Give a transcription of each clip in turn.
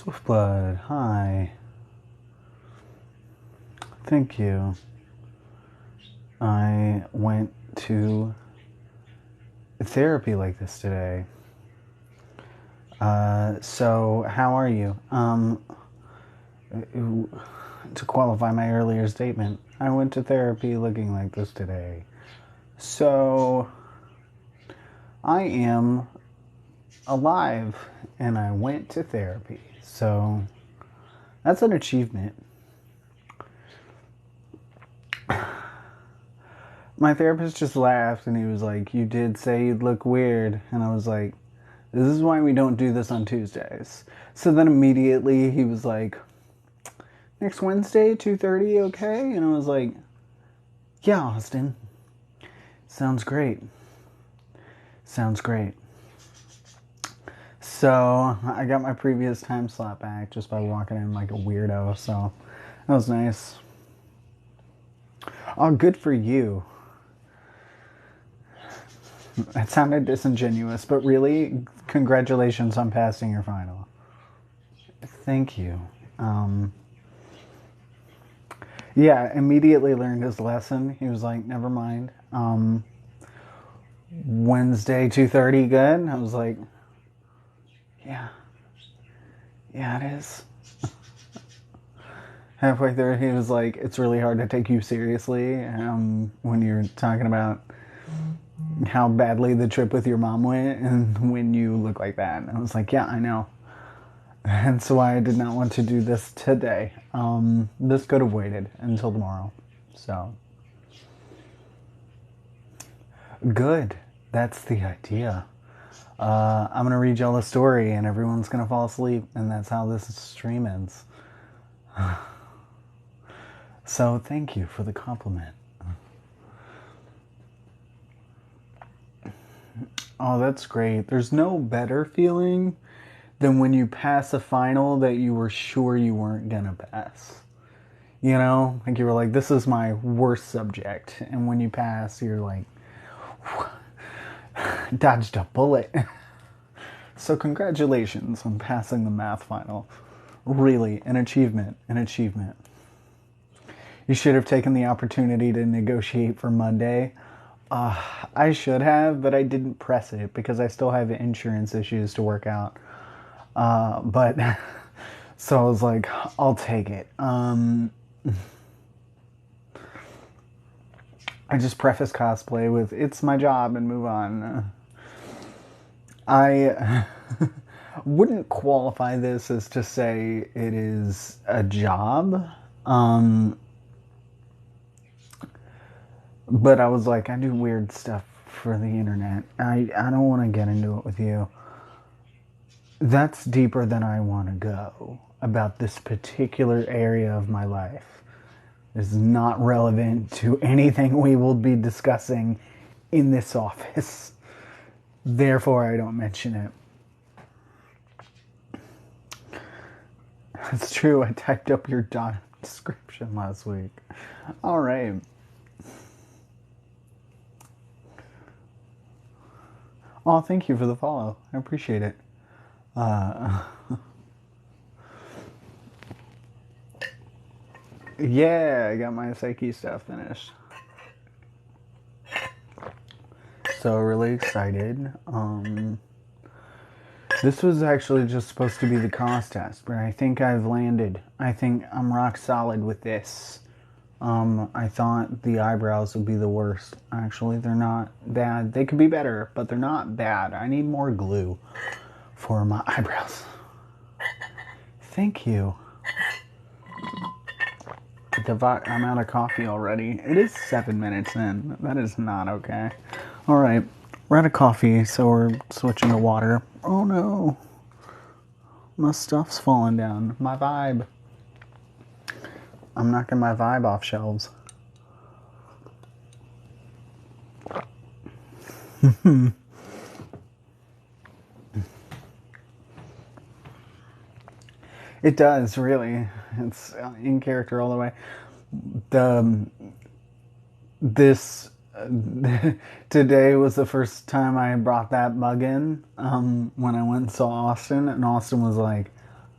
Swiftblood, hi. Thank you. I went to therapy like this today. So how are you? To qualify my earlier statement, I went to therapy looking like this today. So I am alive and I went to therapy. So that's an achievement. My therapist just laughed and he was like, "You did say you'd look weird." And I was like, "This is why we don't do this on Tuesdays." So then immediately he was like, "Next Wednesday, 2:30, okay?" And I was like, "Yeah, Austin. Sounds great. Sounds great." So I got my previous time slot back just by walking in like a weirdo. So that was nice. Oh, good for you. That sounded disingenuous, but really, congratulations on passing your final. Thank you. Yeah, immediately learned his lesson. He was like, "Never mind. Wednesday, 2:30, good?" I was like, "Yeah. Yeah, it is." Halfway through, he was like, "It's really hard to take you seriously when you're talking about how badly the trip with your mom went and when you look like that." And I was like, "Yeah, I know." Hence why I did not want to do this today. This could have waited until tomorrow. So, good. That's the idea. I'm going to read y'all a story and everyone's going to fall asleep, and that's how this stream ends. So, thank you for the compliment. Oh, that's great. There's no better feeling than when you pass a final that you were sure you weren't going to pass. You know, like you were like, "This is my worst subject." And when you pass, you're like, "Dodged a bullet." So congratulations on passing the math final. Really, an achievement, an achievement. You should have taken the opportunity to negotiate for Monday. I should have, but I didn't press it because I still have insurance issues to work out. But so I was like, "I'll take it." I just preface cosplay with "It's my job" and move on. I wouldn't qualify this as to say it is a job. But I was like, I do weird stuff for the internet. I don't want to get into it with you. That's deeper than I want to go about this particular area of my life. It's not relevant to anything we will be discussing in this office. Therefore, I don't mention it. It's true, I typed up your job description last week. All right. Oh, thank you for the follow. I appreciate it. Yeah, I got my Psyche stuff finished. So really excited. This was actually just supposed to be the cost test, but I think I've landed. I think I'm rock solid with this. I thought the eyebrows would be the worst. Actually, they're not bad. They could be better, but they're not bad. I need more glue for my eyebrows. Thank you. I'm out of coffee already. It is 7 minutes in. That is not okay. All right, we're out of coffee, so we're switching to water. Oh no, my stuff's falling down. My vibe. I'm knocking my vibe off shelves. It does, really. It's in character all the way. This today was the first time I brought that mug in when I went and saw Austin, and Austin was like,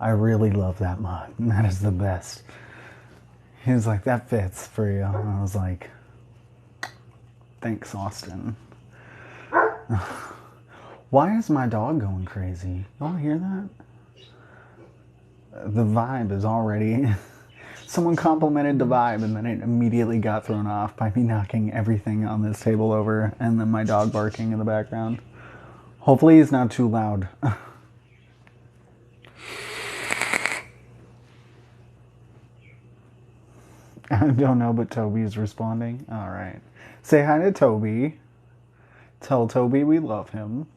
I really love that mug. That is the best. He was like, that fits for you. And I was like, thanks, Austin. Why is my dog going crazy? Y'all hear that? The vibe is already... Someone complimented the vibe and then it immediately got thrown off by me knocking everything on this table over and then my dog barking in the background. Hopefully he's not too loud. I don't know, but Toby's responding. All right. Say hi to Toby. Tell Toby we love him.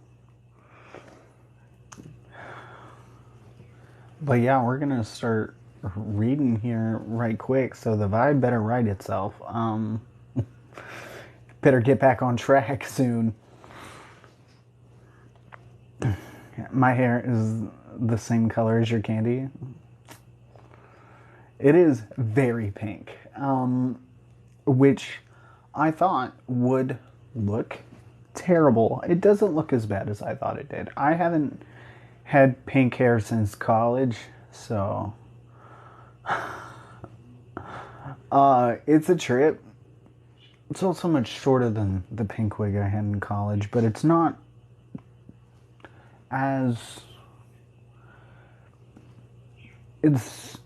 But yeah, we're going to start reading here right quick, so the vibe better write itself. Better get back on track soon. My hair is the same color as your candy. It is very pink, which I thought would look terrible. It doesn't look as bad as I thought it did. I haven't had pink hair since college, so it's a trip. It's also much shorter than the pink wig I had in college, but it's not as... It's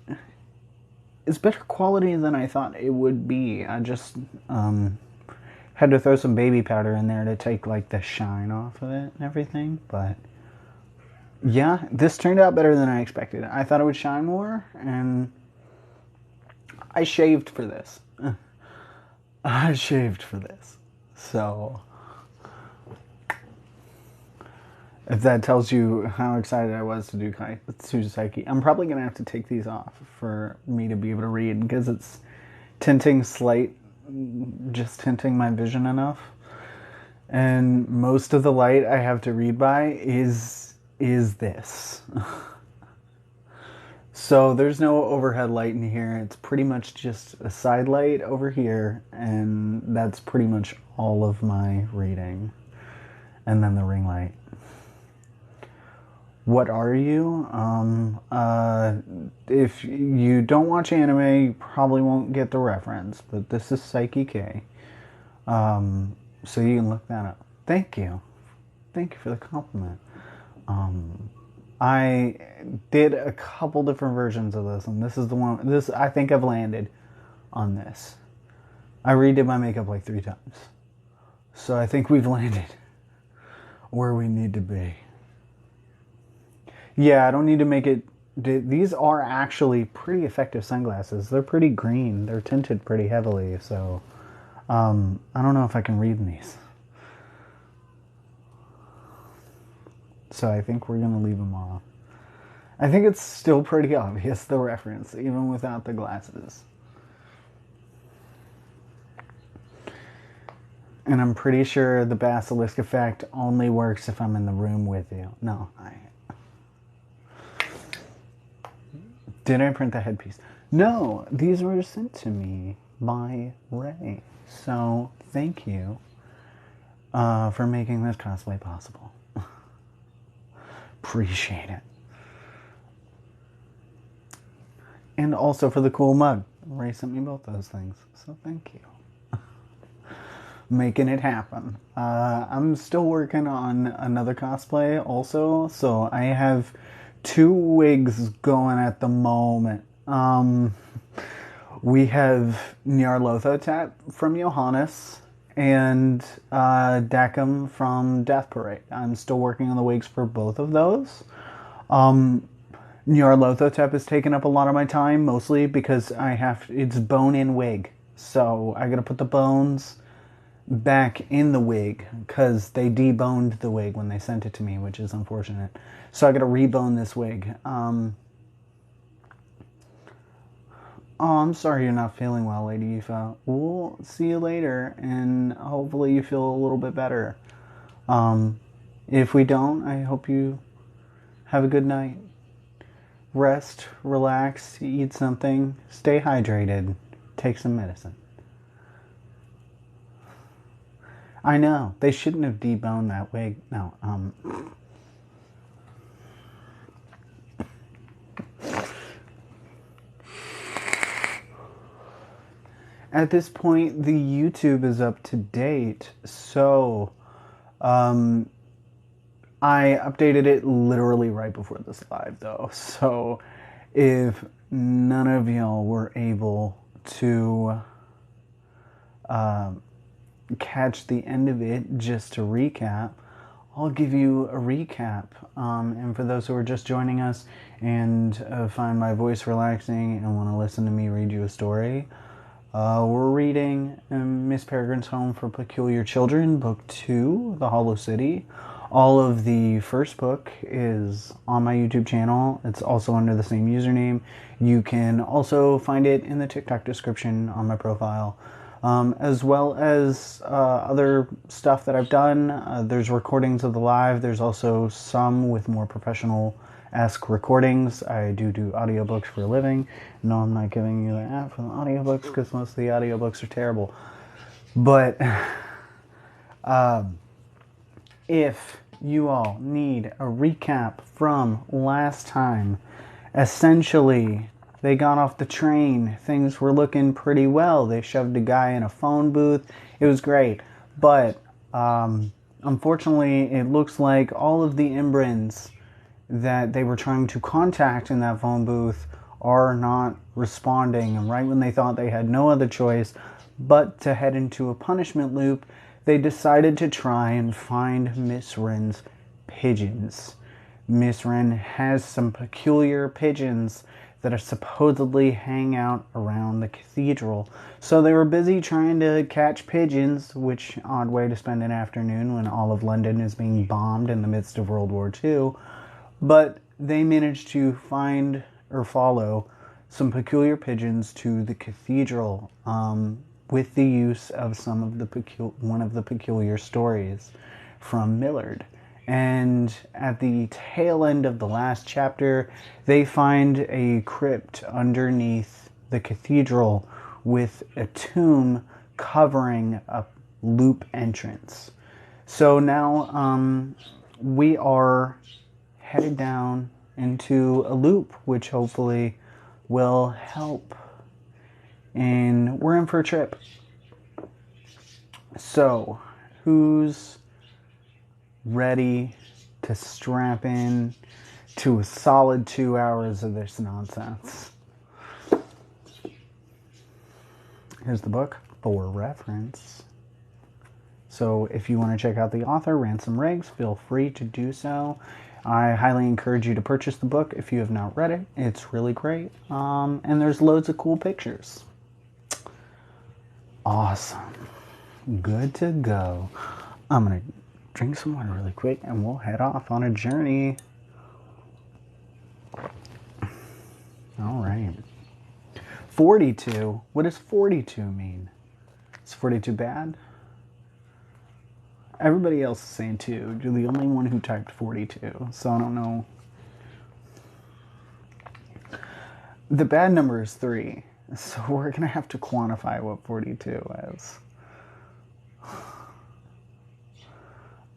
better quality than I thought it would be. I just had to throw some baby powder in there to take like the shine off of it and everything, but yeah, this turned out better than I expected. I thought it would shine more, and I shaved for this. I shaved for this. So, if that tells you how excited I was to do Psyche, I'm probably going to have to take these off for me to be able to read, because it's just tinting my vision enough. And most of the light I have to read by is this. So there's no overhead light in here. It's pretty much just a side light over here, and that's pretty much all of my reading. And then the ring light. What are you? If you don't watch anime, you probably won't get the reference, but this is Psyche K. So you can look that up. Thank you. Thank you for the compliment. I did a couple different versions of this, and this is the one. I think I've landed on this. I redid my makeup like 3 times, so I think we've landed where we need to be. Yeah, I don't need to make it... These are actually pretty effective sunglasses. They're pretty green. They're tinted pretty heavily, so I don't know if I can read in these. So I think we're going to leave them off. I think it's still pretty obvious, the reference, even without the glasses. And I'm pretty sure the basilisk effect only works if I'm in the room with you. No, Did I print the headpiece? No, these were sent to me by Ray. So thank you for making this cosplay possible. Appreciate it. And also for the cool mug. Ray sent me both those things. So thank you. Making it happen. I'm still working on another cosplay also. So I have 2 wigs going at the moment. We have Nyarlathotep from Johannes and Dakum from Death Parade. I'm still working on the wigs for both of those. Nyarlathotep has taken up a lot of my time, mostly because it's bone-in wig. So I gotta put the bones back in the wig, because they deboned the wig when they sent it to me, which is unfortunate. So I gotta rebone this wig. Oh, I'm sorry you're not feeling well, Lady Aoife. We'll see you later, and hopefully you feel a little bit better. If we don't, I hope you have a good night. Rest, relax, eat something, stay hydrated, take some medicine. I know, they shouldn't have deboned that wig. No, at this point, the YouTube is up to date. So, I updated it literally right before this live, though. So, if none of y'all were able to catch the end of it, just to recap, I'll give you a recap. And for those who are just joining us and find my voice relaxing and want to listen to me read you a story, we're reading Miss Peregrine's Home for Peculiar Children, Book 2, The Hollow City. All of the first book is on my YouTube channel. It's also under the same username. You can also find it in the TikTok description on my profile, as well as other stuff that I've done. There's recordings of the live. There's also some with more professional-esque recordings. I do audiobooks for a living. No, I'm not giving you the app for the audiobooks because most of the audiobooks are terrible. But if you all need a recap from last time, essentially, they got off the train. Things were looking pretty well. They shoved a guy in a phone booth. It was great. But unfortunately, it looks like all of the Imbrans that they were trying to contact in that phone booth are not responding. And right when they thought they had no other choice but to head into a punishment loop, they decided to try and find Miss Wren's pigeons. Miss Wren has some peculiar pigeons that are supposedly hang out around the cathedral. So they were busy trying to catch pigeons, which odd way to spend an afternoon when all of London is being bombed in the midst of World War II. But they managed to find or follow some peculiar pigeons to the cathedral, with the use of some of the one of the peculiar stories from Millard. And at the tail end of the last chapter, they find a crypt underneath the cathedral with a tomb covering a loop entrance. So now we are headed down into a loop, which hopefully will help. And we're in for a trip. So, who's ready to strap in to a solid 2 hours of this nonsense? Here's the book for reference. So if you want to check out the author, Ransom Riggs, feel free to do so. I highly encourage you to purchase the book if you have not read it. It's really great. And there's loads of cool pictures. Awesome. Good to go. I'm going to drink some water really quick and we'll head off on a journey. All right. 42. What does 42 mean? Is 42 bad? Everybody else is saying 2. You're the only one who typed 42, so I don't know. The bad number is 3. So we're going to have to quantify what 42 is. I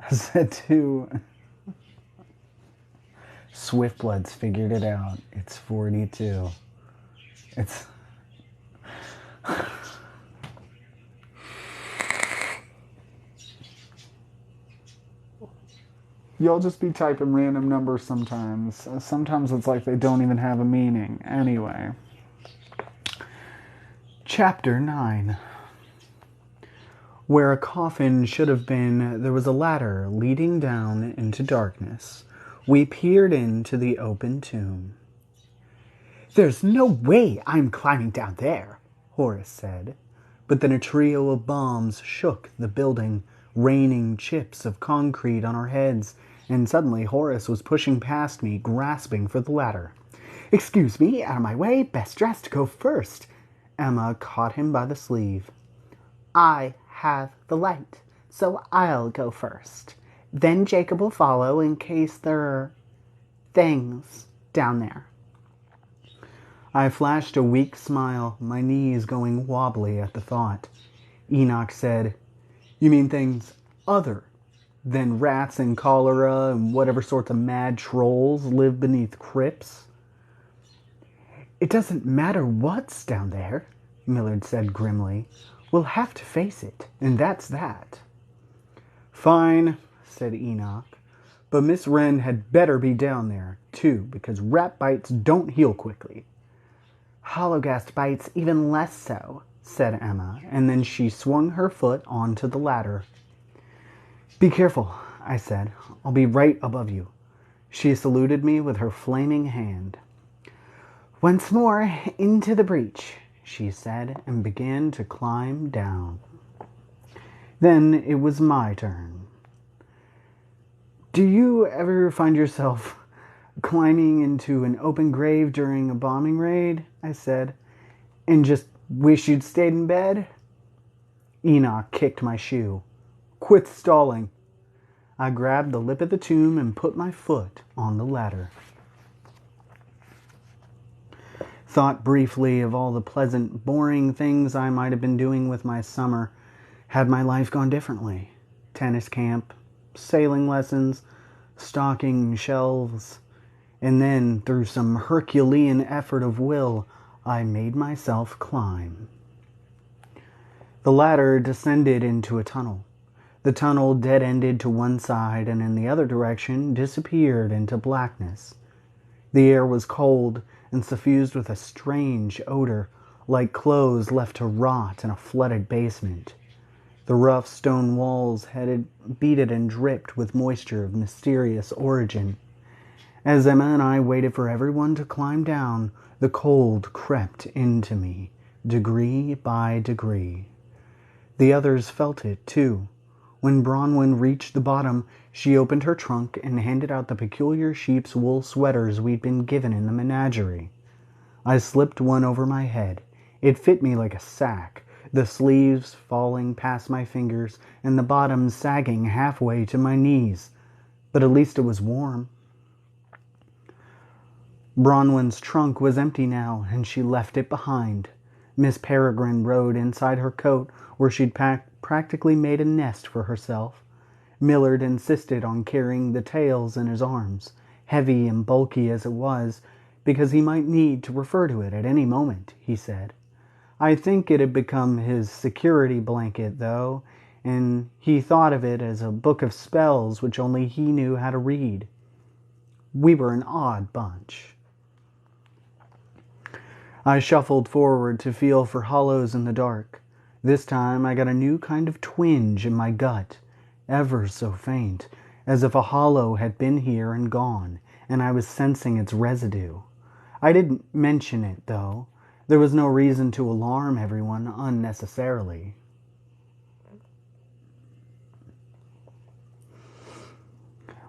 said 2. Swiftbloods figured it out. It's 42. It's... Y'all just be typing random numbers sometimes. Sometimes it's like they don't even have a meaning. Anyway. Chapter 9. Where a coffin should have been, there was a ladder leading down into darkness. We peered into the open tomb. "There's no way I'm climbing down there," Horace said. But then a trio of bombs shook the building, raining chips of concrete on our heads, and suddenly Horace was pushing past me, grasping for the ladder. "Excuse me, out of my way, best dressed to go first." Emma caught him by the sleeve. "I have the light, so I'll go first. Then Jacob will follow in case there are things down there." I flashed a weak smile, my knees going wobbly at the thought. Enoch said, "You mean things other than rats and cholera and whatever sorts of mad trolls live beneath crypts?" "It doesn't matter what's down there," Millard said grimly. We'll have to face it, and that's that. Fine, said Enoch. But Miss Wren had better be down there, too, because rat bites don't heal quickly. Hologhast bites even less so, said Emma, and then she swung her foot onto the ladder. Be careful, I said. I'll be right above you. She saluted me with her flaming hand. Once more into the breach, she said, and began to climb down. Then it was my turn. Do you ever find yourself climbing into an open grave during a bombing raid? I said, and just wish you'd stayed in bed? Enoch kicked my shoe. Quit stalling. I grabbed the lip of the tomb and put my foot on the ladder. Thought briefly of all the pleasant, boring things I might have been doing with my summer had my life gone differently. Tennis camp, sailing lessons, stocking shelves, and then, through some Herculean effort of will, I made myself climb. The ladder descended into a tunnel. The tunnel dead-ended to one side and in the other direction disappeared into blackness. The air was cold and suffused with a strange odor, like clothes left to rot in a flooded basement. The rough stone walls had beaded and dripped with moisture of mysterious origin. As Emma and I waited for everyone to climb down, the cold crept into me, degree by degree. The others felt it, too. When Bronwyn reached the bottom, she opened her trunk and handed out the peculiar sheep's wool sweaters we'd been given in the menagerie. I slipped one over my head. It fit me like a sack, the sleeves falling past my fingers and the bottom sagging halfway to my knees. But at least it was warm. Bronwyn's trunk was empty now, and she left it behind. Miss Peregrine rode inside her coat, where she'd practically made a nest for herself. Millard insisted on carrying the tails in his arms, heavy and bulky as it was, because he might need to refer to it at any moment, he said. I think it had become his security blanket, though, and he thought of it as a book of spells which only he knew how to read. We were an odd bunch. I shuffled forward to feel for hollows in the dark. This time I got a new kind of twinge in my gut, ever so faint, as if a hollow had been here and gone, and I was sensing its residue. I didn't mention it, though. There was no reason to alarm everyone unnecessarily.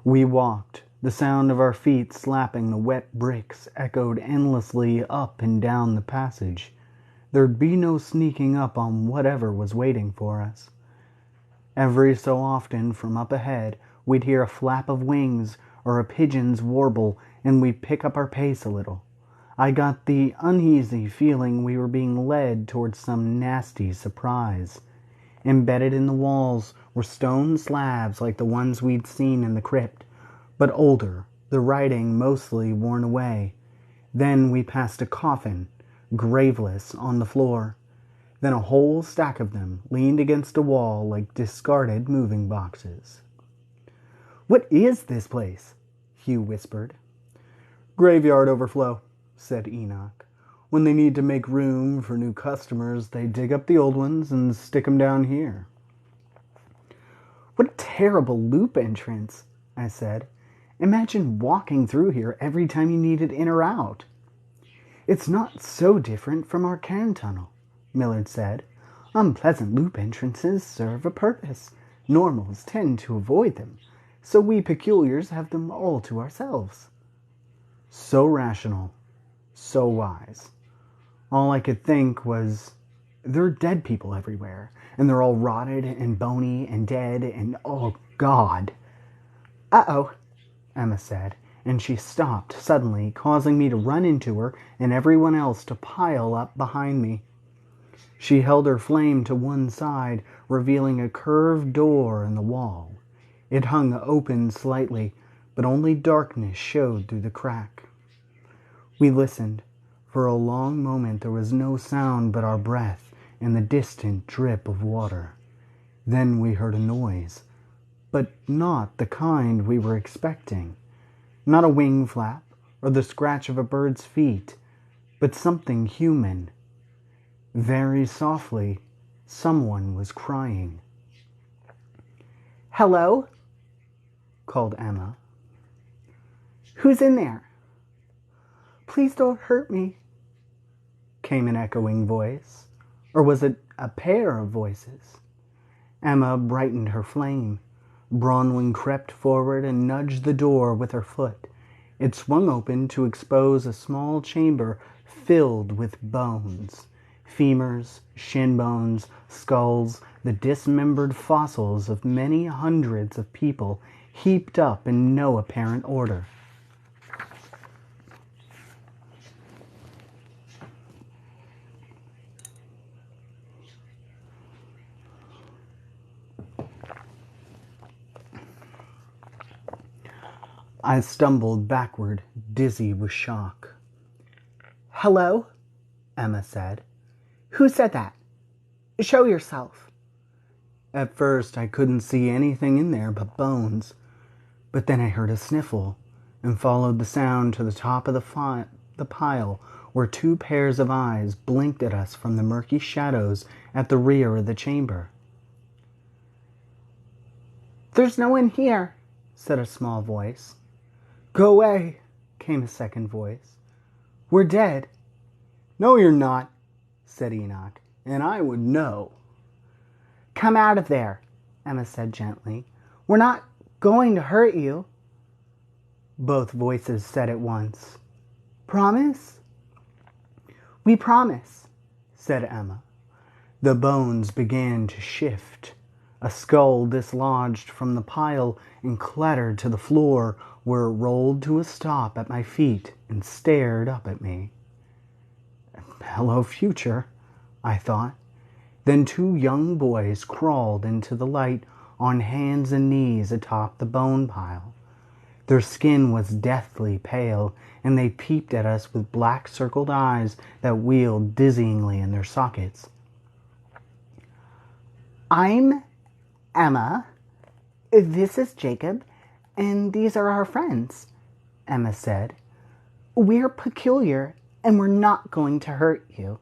We walked. The sound of our feet slapping the wet bricks echoed endlessly up and down the passage. There'd be no sneaking up on whatever was waiting for us. Every so often, from up ahead, we'd hear a flap of wings or a pigeon's warble, and we'd pick up our pace a little. I got the uneasy feeling we were being led towards some nasty surprise. Embedded in the walls were stone slabs like the ones we'd seen in the crypt, but older, the writing mostly worn away. Then we passed a coffin, graveless, on the floor. Then a whole stack of them leaned against a wall like discarded moving boxes. "What is this place?" Hugh whispered. "Graveyard overflow," said Enoch. "When they need to make room for new customers, they dig up the old ones and stick them down here." "What a terrible loop entrance," I said. "Imagine walking through here every time you needed in or out." "It's not so different from our cairn tunnel," Millard said. "Unpleasant loop entrances serve a purpose. Normals tend to avoid them, so we peculiars have them all to ourselves." So rational, so wise. All I could think was, there are dead people everywhere, and they're all rotted and bony and dead, and oh God. "Uh-oh," Emma said, and she stopped suddenly, causing me to run into her and everyone else to pile up behind me. She held her flame to one side, revealing a curved door in the wall. It hung open slightly, but only darkness showed through the crack. We listened. For a long moment there was no sound but our breath and the distant drip of water. Then we heard a noise, but not the kind we were expecting. Not a wing flap or the scratch of a bird's feet, but something human. Very softly, someone was crying. "Hello?" called Emma. "Who's in there?" "Please don't hurt me," came an echoing voice. Or was it a pair of voices? Emma brightened her flame. Bronwyn crept forward and nudged the door with her foot. It swung open to expose a small chamber filled with bones. Femurs, shin bones, skulls, the dismembered fossils of many hundreds of people heaped up in no apparent order. I stumbled backward, dizzy with shock. "Hello?" Emma said. "Who said that? Show yourself." At first I couldn't see anything in there but bones, but then I heard a sniffle and followed the sound to the top of the pile where two pairs of eyes blinked at us from the murky shadows at the rear of the chamber. "There's no one here," said a small voice. "Go away," came a second voice. "We're dead." "No, you're not," said Enoch, "and I would know." "Come out of there," Emma said gently. "We're not going to hurt you." Both voices said at once, "Promise?" "We promise," said Emma. The bones began to shift. A skull dislodged from the pile and clattered to the floor, where it rolled to a stop at my feet and stared up at me. Hello, future, I thought. Then two young boys crawled into the light on hands and knees atop the bone pile. Their skin was deathly pale, and they peeped at us with black circled eyes that wheeled dizzyingly in their sockets. "I'm Emma. This is Jacob, and these are our friends," Emma said. "We're peculiar, and we're not going to hurt you."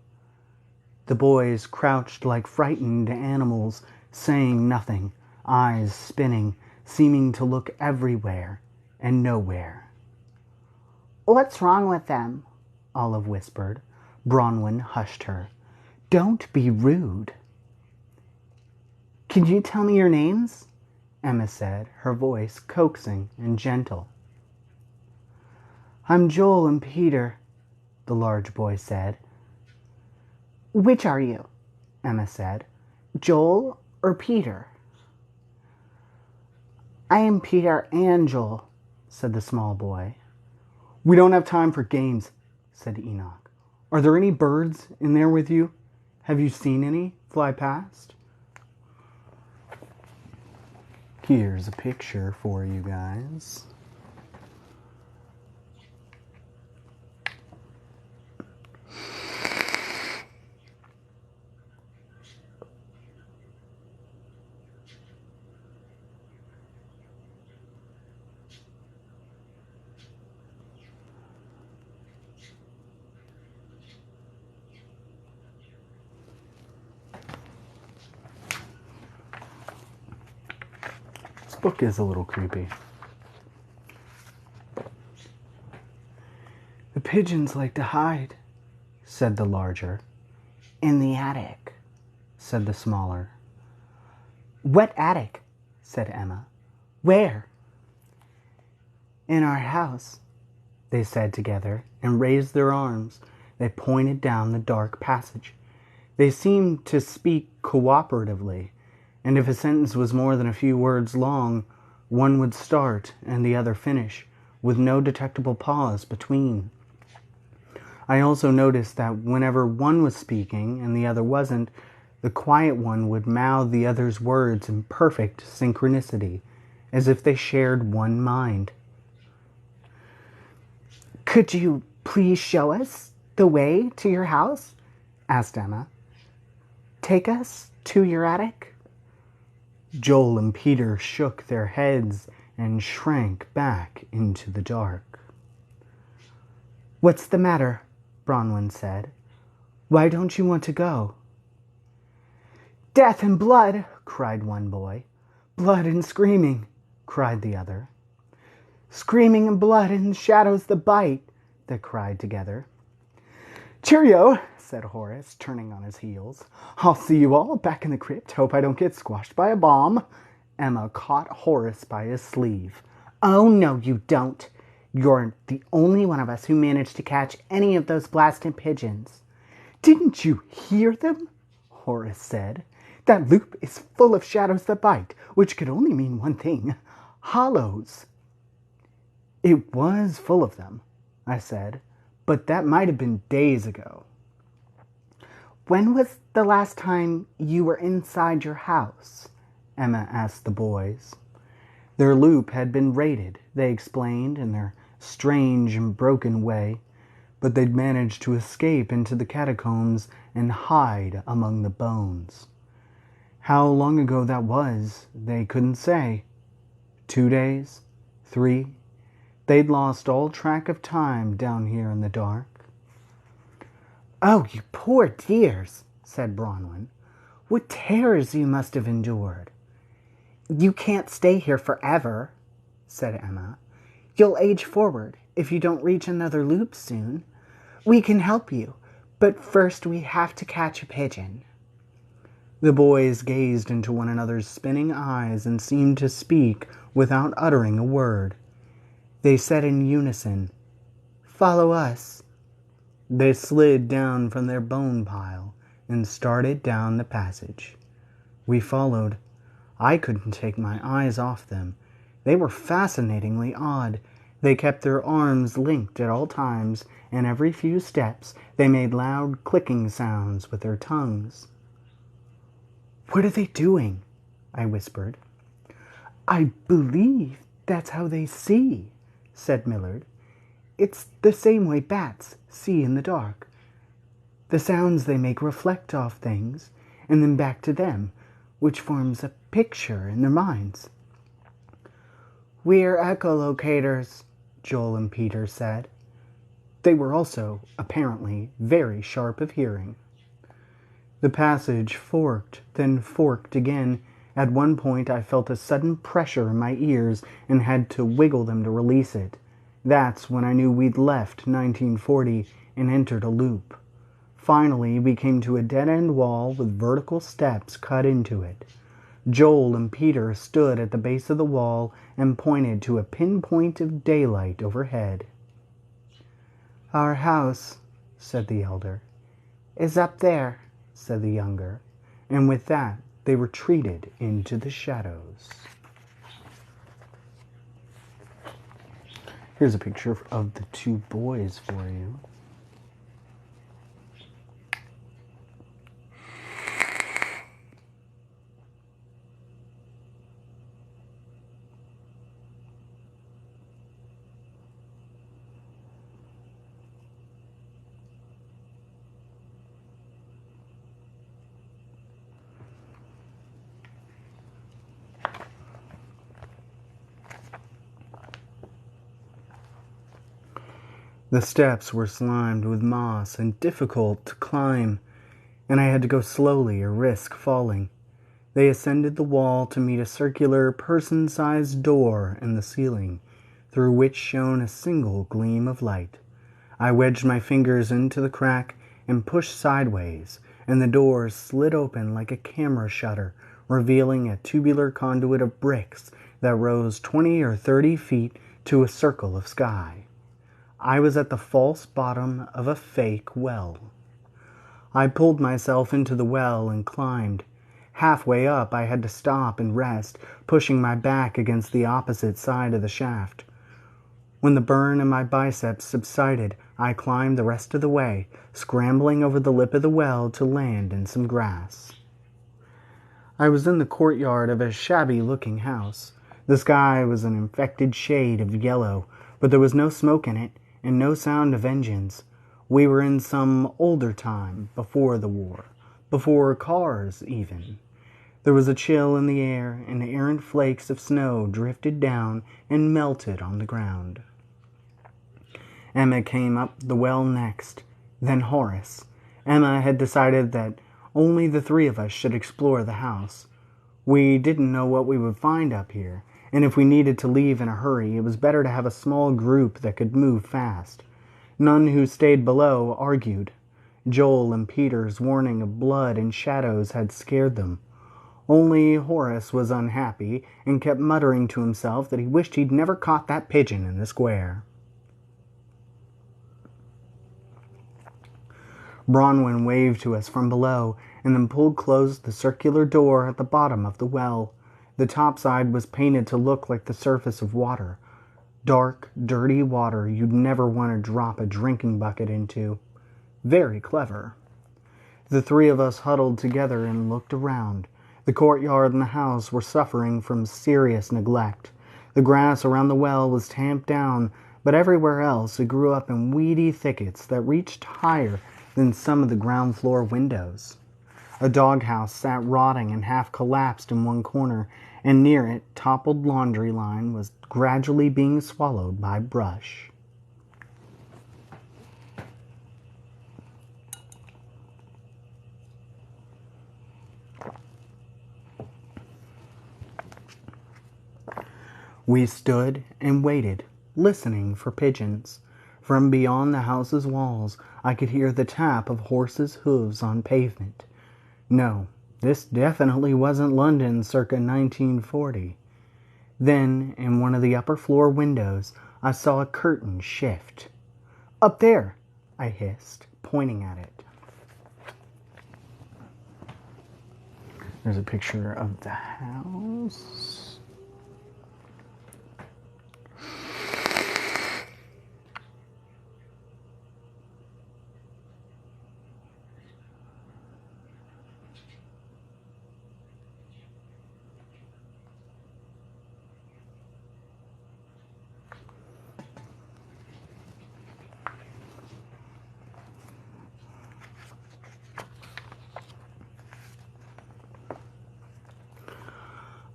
The boys crouched like frightened animals, saying nothing, eyes spinning, seeming to look everywhere and nowhere. "What's wrong with them?" Olive whispered. Bronwyn hushed her. "Don't be rude." "Can you tell me your names?" Emma said, her voice coaxing and gentle. "I'm Joel and Peter," the large boy said. "Which are you?" Emma said. "Joel or Peter?" "I am Peter and Joel," said the small boy. "We don't have time for games," said Enoch. "Are there any birds in there with you? Have you seen any fly past?" Here's a picture for you guys. Book is a little creepy. "The pigeons like to hide," said the larger. "In the attic," said the smaller. "What attic?" said Emma. "Where?" "In our house," they said together, and raised their arms. They pointed down the dark passage. They seemed to speak cooperatively, and if a sentence was more than a few words long, one would start and the other finish, with no detectable pause between. I also noticed that whenever one was speaking and the other wasn't, the quiet one would mouth the other's words in perfect synchronicity, as if they shared one mind. "Could you please show us the way to your house?" asked Emma. "Take us to your attic?" Joel and Peter shook their heads and shrank back into the dark. "What's the matter?" Bronwyn said. "Why don't you want to go?" "Death and blood!" cried one boy. "Blood and screaming!" cried the other. "Screaming and blood and shadows that bite!" they cried together. "Cheerio!" said Horace, turning on his heels. "I'll see you all back in the crypt. Hope I don't get squashed by a bomb." Emma caught Horace by his sleeve. "Oh, no, you don't. You're the only one of us who managed to catch any of those blasted pigeons." "Didn't you hear them?" Horace said. "That loop is full of shadows that bite, which could only mean one thing: hollows." "It was full of them," I said, "but that might have been days ago." "When was the last time you were inside your house?" Emma asked the boys. Their loop had been raided, they explained in their strange and broken way, but they'd managed to escape into the catacombs and hide among the bones. How long ago that was, they couldn't say. 2 days? 3? They'd lost all track of time down here in the dark. "Oh, you poor dears," said Bronwyn. "What terrors you must have endured." "You can't stay here forever," said Emma. "You'll age forward if you don't reach another loop soon. We can help you, but first we have to catch a pigeon." The boys gazed into one another's spinning eyes and seemed to speak without uttering a word. They said in unison, "Follow us." They slid down from their bone pile and started down the passage. We followed. I couldn't take my eyes off them. They were fascinatingly odd. They kept their arms linked at all times, and every few steps they made loud clicking sounds with their tongues. "What are they doing?" I whispered. "I believe that's how they see," said Millard. "It's the same way bats see in the dark. The sounds they make reflect off things, and then back to them, which forms a picture in their minds." "We're echolocators," Joel and Peter said. They were also, apparently, very sharp of hearing. The passage forked, then forked again. At one point I felt a sudden pressure in my ears and had to wiggle them to release it. That's when I knew we'd left 1940 and entered a loop. Finally, we came to a dead-end wall with vertical steps cut into it. Joel and Peter stood at the base of the wall and pointed to a pinpoint of daylight overhead. "Our house," said the elder. "Is up there," said the younger, and with that they retreated into the shadows. Here's a picture of the two boys for you. The steps were slimed with moss and difficult to climb, and I had to go slowly or risk falling. They ascended the wall to meet a circular, person-sized door in the ceiling, through which shone a single gleam of light. I wedged my fingers into the crack and pushed sideways, and the door slid open like a camera shutter, revealing a tubular conduit of bricks that rose 20 or 30 feet to a circle of sky. I was at the false bottom of a fake well. I pulled myself into the well and climbed. Halfway up, I had to stop and rest, pushing my back against the opposite side of the shaft. When the burn in my biceps subsided, I climbed the rest of the way, scrambling over the lip of the well to land in some grass. I was in the courtyard of a shabby-looking house. The sky was an infected shade of yellow, but there was no smoke in it, and no sound of engines. We were in some older time, before the war, before cars even. There was a chill in the air, and errant flakes of snow drifted down and melted on the ground. Emma came up the well next, then Horace. Emma had decided that only the three of us should explore the house. We didn't know what we would find up here, and if we needed to leave in a hurry, it was better to have a small group that could move fast. None who stayed below argued. Joel and Peter's warning of blood and shadows had scared them. Only Horace was unhappy and kept muttering to himself that he wished he'd never caught that pigeon in the square. Bronwyn waved to us from below and then pulled closed the circular door at the bottom of the well. The top side was painted to look like the surface of water. Dark, dirty water you'd never want to drop a drinking bucket into. Very clever. The three of us huddled together and looked around. The courtyard and the house were suffering from serious neglect. The grass around the well was tamped down, but everywhere else it grew up in weedy thickets that reached higher than some of the ground floor windows. A doghouse sat rotting and half collapsed in one corner, and near it, toppled laundry line was gradually being swallowed by brush. We stood and waited, listening for pigeons. From beyond the house's walls, I could hear the tap of horses' hooves on pavement. No, this definitely wasn't London circa 1940. Then, in one of the upper floor windows, I saw a curtain shift. "Up there," I hissed, pointing at it. There's a picture of the house.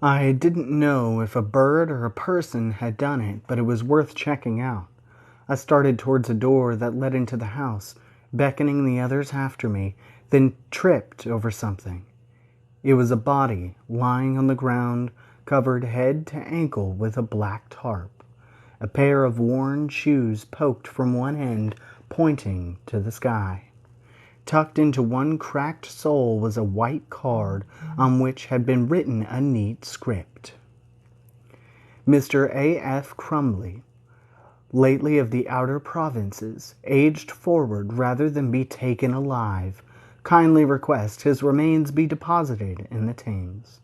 I didn't know if a bird or a person had done it, but it was worth checking out. I started towards a door that led into the house, beckoning the others after me, then tripped over something. It was a body lying on the ground, covered head to ankle with a black tarp. A pair of worn shoes poked from one end, pointing to the sky. Tucked into one cracked sole was a white card on which had been written a neat script. Mr. A. F. Crumbly, lately of the outer provinces, aged forward rather than be taken alive, kindly request his remains be deposited in the Thames.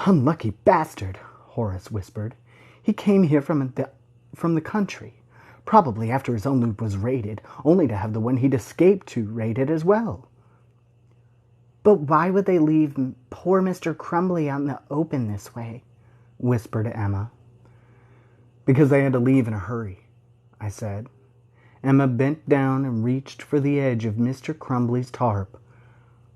"Unlucky bastard," Horace whispered. "He came here from the country. Probably after his own loop was raided, only to have the one he'd escaped to raided as well." "But why would they leave poor Mr. Crumbly out in the open this way?" whispered Emma. "Because they had to leave in a hurry," I said. Emma bent down and reached for the edge of Mr. Crumbly's tarp.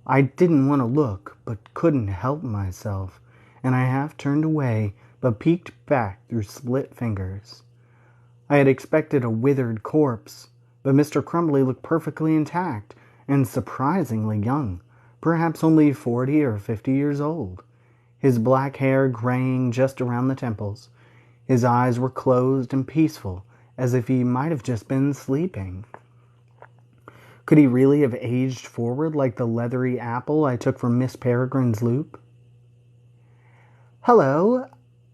I didn't want to look, but couldn't help myself, and I half turned away, but peeked back through split fingers. I had expected a withered corpse, but Mr. Crumbly looked perfectly intact and surprisingly young, perhaps only 40 or 50 years old. His black hair graying just around the temples. His eyes were closed and peaceful, as if he might have just been sleeping. Could he really have aged forward like the leathery apple I took from Miss Peregrine's loop? "Hello,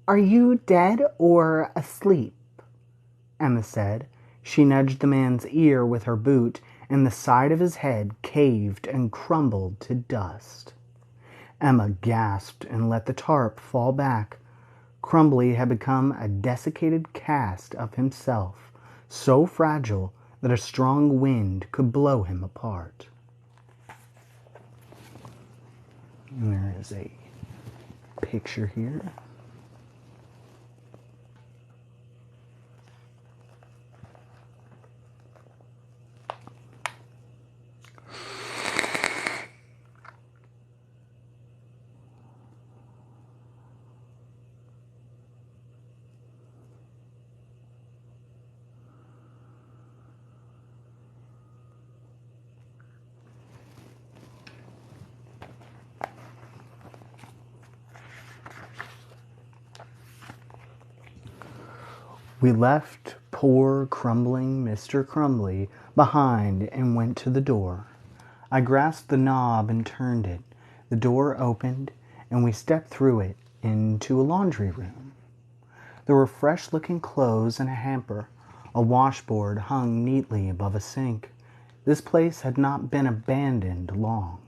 are you dead or asleep?" Emma said. She nudged the man's ear with her boot, and the side of his head caved and crumbled to dust. Emma gasped and let the tarp fall back. Crumbly had become a desiccated cast of himself, so fragile that a strong wind could blow him apart. And there is a picture here. We left poor, crumbling Mr. Crumbly behind and went to the door. I grasped the knob and turned it. The door opened, and we stepped through it into a laundry room. There were fresh-looking clothes in a hamper. A washboard hung neatly above a sink. This place had not been abandoned long.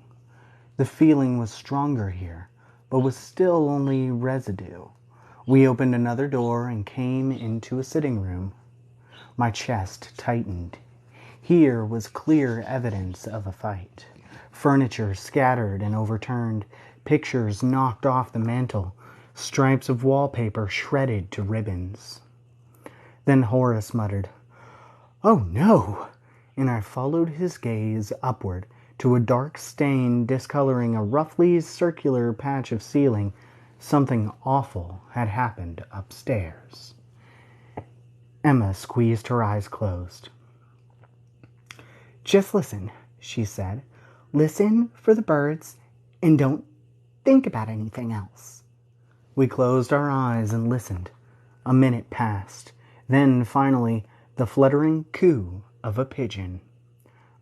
The feeling was stronger here, but was still only residue. We opened another door and came into a sitting room. My chest tightened. Here was clear evidence of a fight. Furniture scattered and overturned, pictures knocked off the mantel, stripes of wallpaper shredded to ribbons. Then Horace muttered, "Oh no!" and I followed his gaze upward to a dark stain discoloring a roughly circular patch of ceiling. Something awful had happened upstairs. Emma squeezed her eyes closed. "Just listen," she said. "Listen for the birds and don't think about anything else." We closed our eyes and listened. A minute passed. Then, finally, the fluttering coo of a pigeon.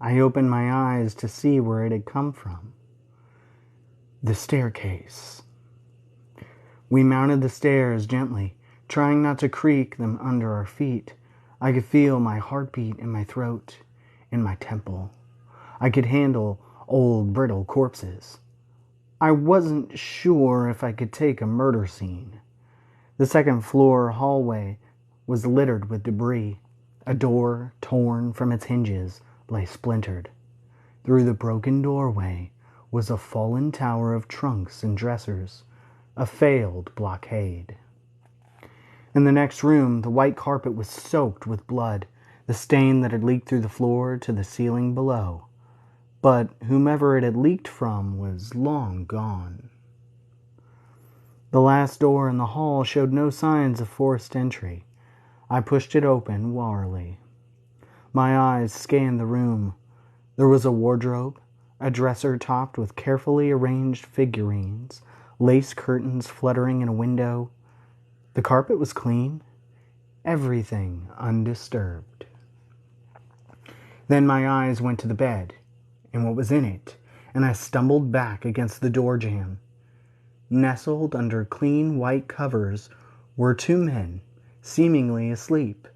I opened my eyes to see where it had come from. The staircase. We mounted the stairs gently, trying not to creak them under our feet. I could feel my heartbeat in my throat, in my temple. I could handle old, brittle corpses. I wasn't sure if I could take a murder scene. The second-floor hallway was littered with debris. A door, torn from its hinges, lay splintered. Through the broken doorway was a fallen tower of trunks and dressers, a failed blockade. In the next room, the white carpet was soaked with blood, the stain that had leaked through the floor to the ceiling below. But whomever it had leaked from was long gone. The last door in the hall showed no signs of forced entry. I pushed it open warily. My eyes scanned the room. There was a wardrobe, a dresser topped with carefully arranged figurines, lace curtains fluttering in a window. The carpet was clean, everything undisturbed. Then my eyes went to the bed and what was in it, and I stumbled back against the door jamb. Nestled under clean white covers were two men, seemingly asleep,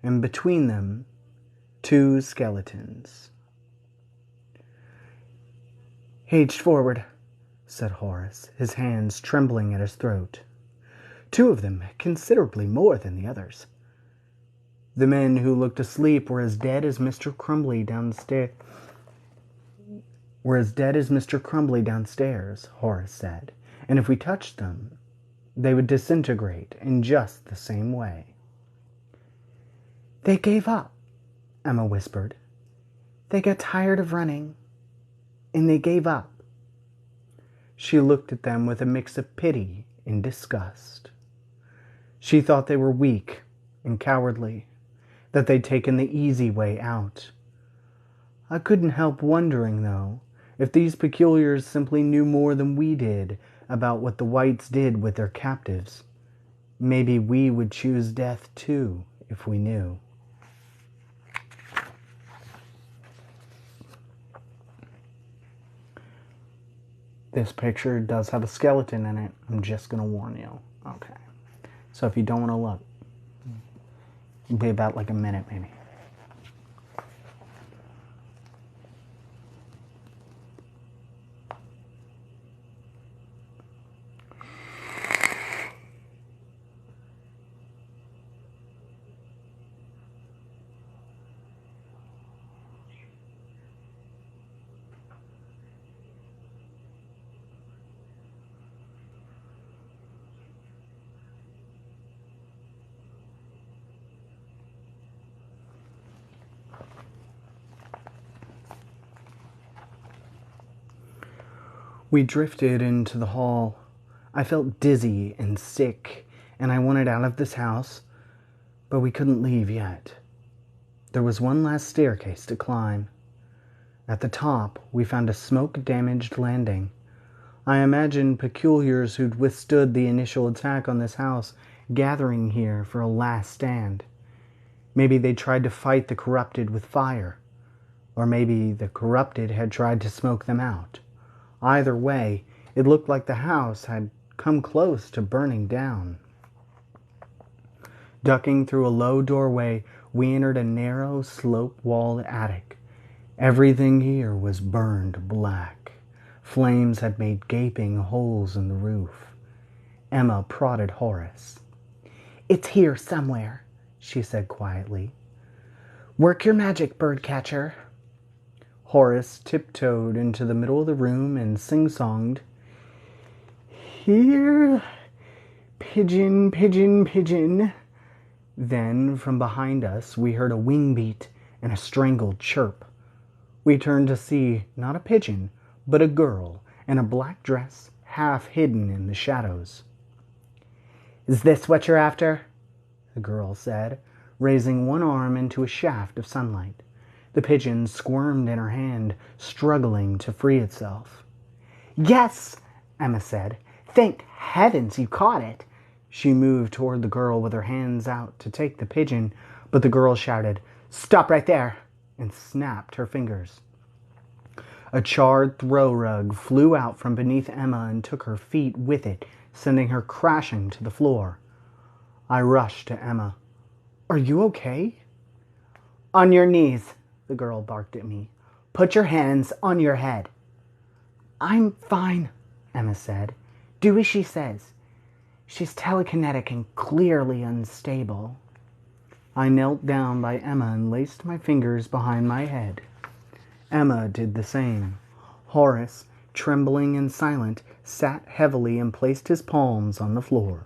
and between them, two skeletons. "Aged forward," said Horace, his hands trembling at his throat. "Two of them considerably more than the others." The men who looked asleep were as dead as Mr. Crumbly downstairs. Horace said, "and if we touched them, they would disintegrate in just the same way." "They gave up," Emma whispered. "They got tired of running, and they gave up." She looked at them with a mix of pity and disgust. She thought they were weak and cowardly, that they'd taken the easy way out. I couldn't help wondering, though, if these peculiars simply knew more than we did about what the whites did with their captives. Maybe we would choose death, too, if we knew. This picture does have a skeleton in it. I'm just going to warn you. Okay. So if you don't want to look, it'll be about like a minute maybe. We drifted into the hall. I felt dizzy and sick, and I wanted out of this house, but we couldn't leave yet. There was one last staircase to climb. At the top, we found a smoke-damaged landing. I imagined peculiars who'd withstood the initial attack on this house gathering here for a last stand. Maybe they tried to fight the corrupted with fire, or maybe the corrupted had tried to smoke them out. Either way, it looked like the house had come close to burning down. Ducking through a low doorway, we entered a narrow, slope-walled attic. Everything here was burned black. Flames had made gaping holes in the roof. Emma prodded Horace. "It's here somewhere," she said quietly. "Work your magic, birdcatcher." Horace tiptoed into the middle of the room and sing-songed, "Here, pigeon, pigeon, pigeon." Then, from behind us, we heard a wing beat and a strangled chirp. We turned to see not a pigeon, but a girl in a black dress, half hidden in the shadows. "Is this what you're after?" the girl said, raising one arm into a shaft of sunlight. The pigeon squirmed in her hand, struggling to free itself. "Yes," Emma said. "Thank heavens you caught it." She moved toward the girl with her hands out to take the pigeon, but the girl shouted, "Stop right there," and snapped her fingers. A charred throw rug flew out from beneath Emma and took her feet with it, sending her crashing to the floor. I rushed to Emma. "Are you okay?" "On your knees," the girl barked at me. "Put your hands on your head." "I'm fine," Emma said. "Do as she says. She's telekinetic and clearly unstable." I knelt down by Emma and laced my fingers behind my head. Emma did the same. Horace, trembling and silent, sat heavily and placed his palms on the floor.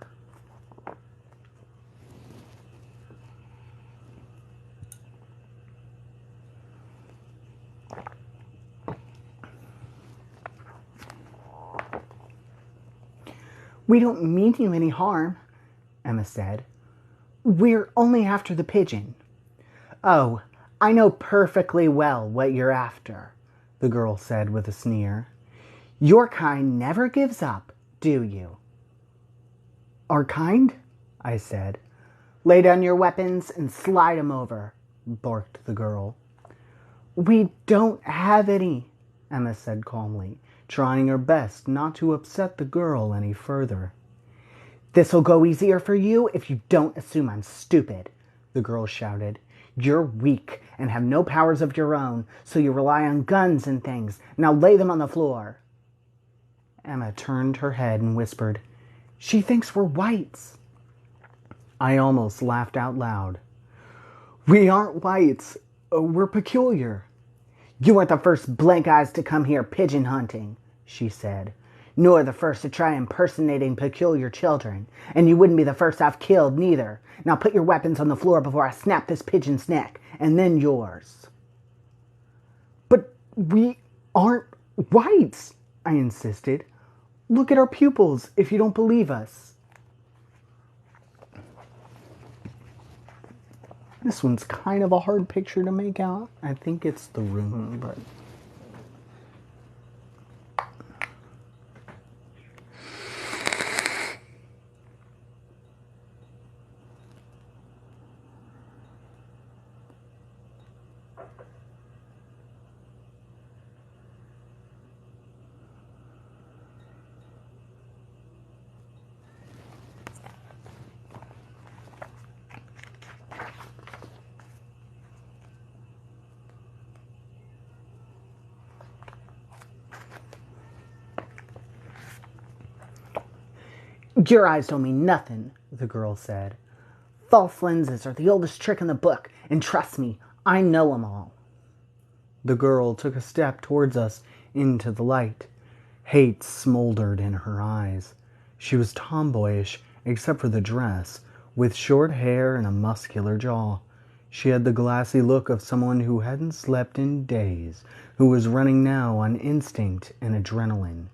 "We don't mean you any harm," Emma said. "We're only after the pigeon." "Oh, I know perfectly well what you're after," the girl said with a sneer. "Your kind never gives up, do you?" "Our kind?" I said. "Lay down your weapons and slide 'em over," barked the girl. "We don't have any," Emma said calmly, trying her best not to upset the girl any further. "This'll go easier for you if you don't assume I'm stupid," the girl shouted. "You're weak and have no powers of your own, so you rely on guns and things. Now lay them on the floor." Emma turned her head and whispered, "She thinks we're whites." I almost laughed out loud. "We aren't whites. We're peculiar." "You aren't the first blank eyes to come here pigeon hunting," she said, "nor the first to try impersonating peculiar children, and you wouldn't be the first I've killed, neither. Now put your weapons on the floor before I snap this pigeon's neck, and then yours." "But we aren't whites," I insisted. "Look at our pupils if you don't believe us." This one's kind of a hard picture to make out. I think it's the room, but... "Your eyes don't mean nothing," the girl said. "False lenses are the oldest trick in the book, and trust me, I know 'em all." The girl took a step towards us into the light. Hate smoldered in her eyes. She was tomboyish, except for the dress, with short hair and a muscular jaw. She had the glassy look of someone who hadn't slept in days, who was running now on instinct and adrenaline.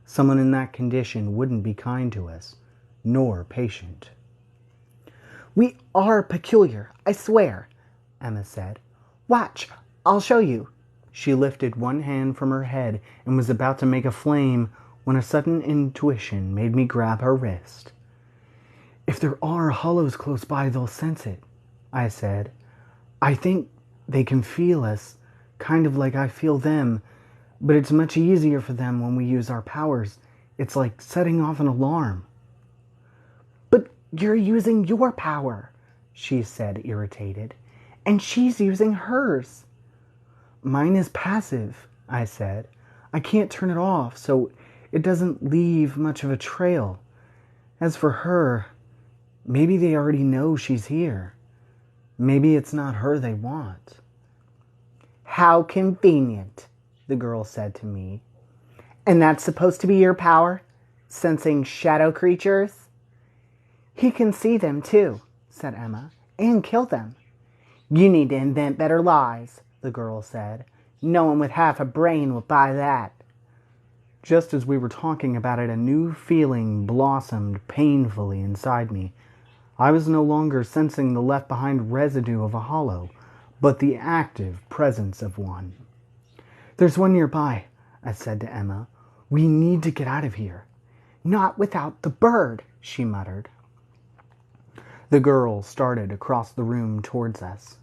Someone in that condition wouldn't be kind to us, nor patient. "We are peculiar, I swear," Emma said. "Watch, I'll show you." She lifted one hand from her head and was about to make a flame when a sudden intuition made me grab her wrist. If there are hollows close by, they'll sense it, I said. I think they can feel us, kind of like I feel them, but it's much easier for them when we use our powers. It's like setting off an alarm. But you're using your power, she said, irritated, and she's using hers. Mine is passive, I said. I can't turn it off, so it doesn't leave much of a trail. As for her, maybe they already know she's here. Maybe it's not her they want. How convenient, the girl said to me. And that's supposed to be your power? Sensing shadow creatures? He can see them too, said Emma, and kill them. You need to invent better lies, the girl said. No one with half a brain will buy that. Just as we were talking about it, a new feeling blossomed painfully inside me. I was no longer sensing the left-behind residue of a hollow, but the active presence of one. There's one nearby, I said to Emma. We need to get out of here. Not without the bird, she muttered. The girl started across the room towards us.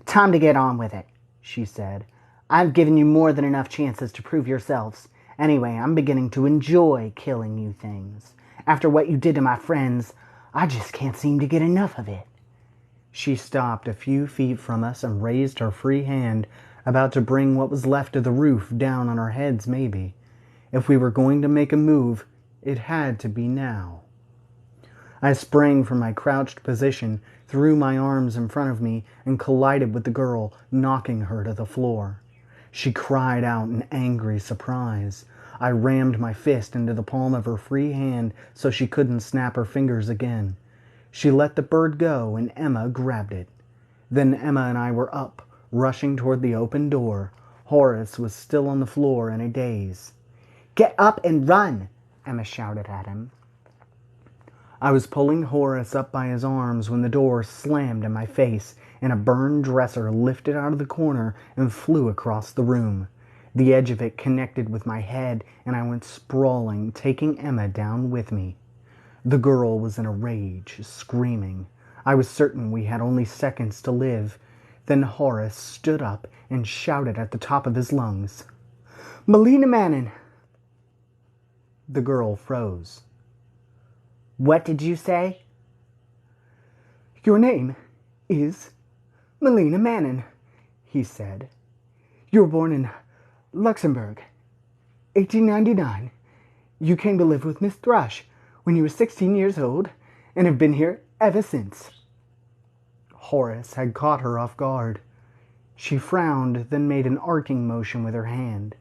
Time to get on with it, she said. I've given you more than enough chances to prove yourselves. Anyway, I'm beginning to enjoy killing you things. After what you did to my friends, I just can't seem to get enough of it. She stopped a few feet from us and raised her free hand, about to bring what was left of the roof down on our heads, maybe. If we were going to make a move, it had to be now. I sprang from my crouched position, threw my arms in front of me, and collided with the girl, knocking her to the floor. She cried out in angry surprise. I rammed my fist into the palm of her free hand so she couldn't snap her fingers again. She let the bird go, and Emma grabbed it. Then Emma and I were up, rushing toward the open door. Horace was still on the floor in a daze. Get up and run, Emma shouted at him. I was pulling Horace up by his arms when the door slammed in my face, and a burned dresser lifted out of the corner and flew across the room. The edge of it connected with my head, and I went sprawling, taking Emma down with me. The girl was in a rage, screaming. I was certain we had only seconds to live. Then Horace stood up and shouted at the top of his lungs. Melina Manning! The girl froze. What did you say? Your name is Melina Manning, he said. You were born in Luxembourg, 1899. You came to live with Miss Thrush when you were 16 years old and have been here ever since. Horace had caught her off guard. She frowned, then made an arcing motion with her hand.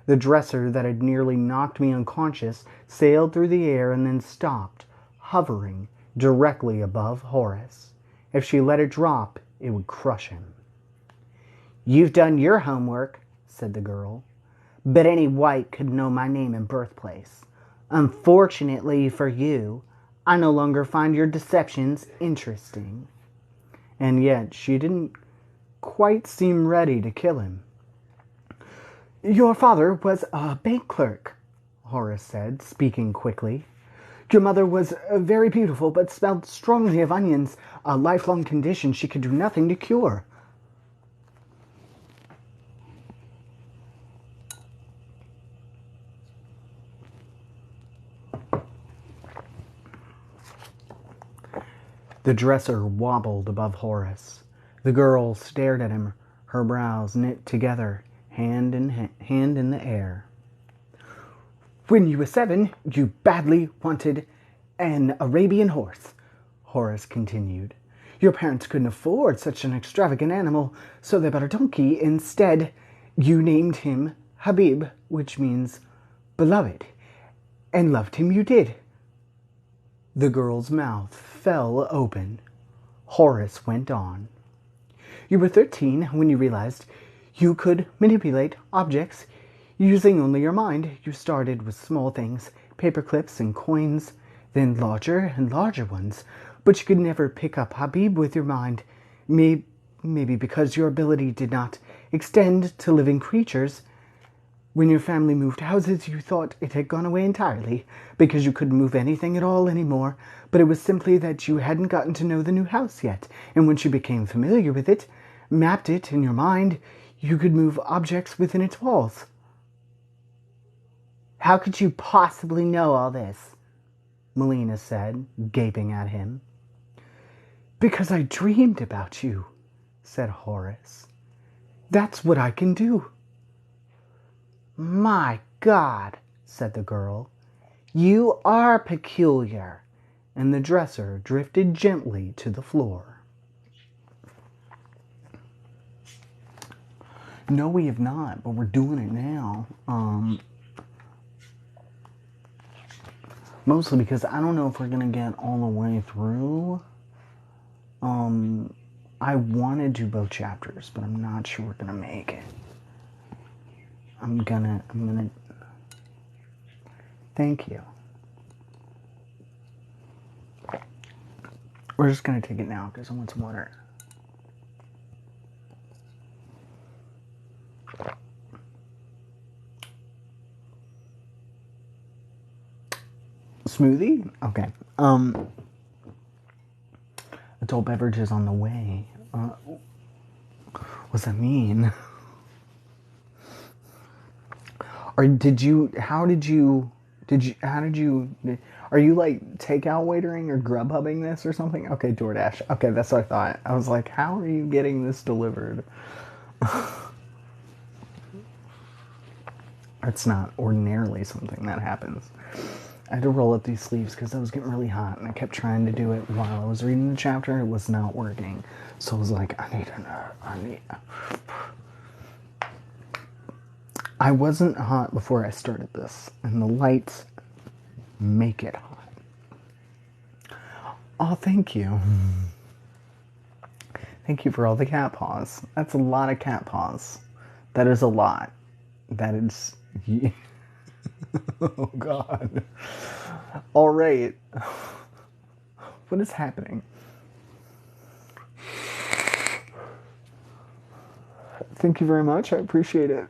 The dresser that had nearly knocked me unconscious sailed through the air and then stopped, hovering directly above Horace. If she let it drop, it would crush him. You've done your homework, said the girl. But any white could know my name and birthplace. Unfortunately for you, I no longer find your deceptions interesting. And yet she didn't quite seem ready to kill him. Your father was a bank clerk, Horace said, speaking quickly. Your mother was very beautiful, but smelled strongly of onions, a lifelong condition she could do nothing to cure. The dresser wobbled above Horace. The girl stared at him, her brows knit together, hand in the air. When you were 7, you badly wanted an Arabian horse, Horace continued. Your parents couldn't afford such an extravagant animal, so they bought a donkey instead. You named him Habib, which means beloved, and loved him you did. The girl's mouth fell open. Horace went on. You were 13 when you realized you could manipulate objects using only your mind. You started with small things, paper clips and coins, then larger and larger ones, but you could never pick up Habib with your mind. Maybe because your ability did not extend to living creatures. When your family moved houses, you thought it had gone away entirely because you couldn't move anything at all anymore, but it was simply that you hadn't gotten to know the new house yet, and once you became familiar with it, mapped it in your mind, you could move objects within its walls. How could you possibly know all this? Melina said, gaping at him. Because I dreamed about you, said Horace. That's what I can do. My God, said the girl. You are peculiar. And the dresser drifted gently to the floor. No, we have not, but we're doing it now. Mostly because I don't know if we're going to get all the way through. I want to do both chapters, but I'm not sure we're going to make it. I'm gonna, thank you. We're just going to take it now because I want some water. Smoothie? Okay. Adult beverages on the way. What's that mean? Or how did you, are you like takeout waitering or Grubhubbing this or something? Okay, DoorDash. Okay, that's what I thought. I was like, how are you getting this delivered? It's not ordinarily something that happens. I had to roll up these sleeves because I was getting really hot and I kept trying to do it while I was reading the chapter. It was not working. So I was like, I wasn't hot before I started this, and the lights make it hot. Oh, thank you. Thank you for all the cat paws. That's a lot of cat paws. That is a lot. That is... Oh, God. All right. What is happening? Thank you very much. I appreciate it.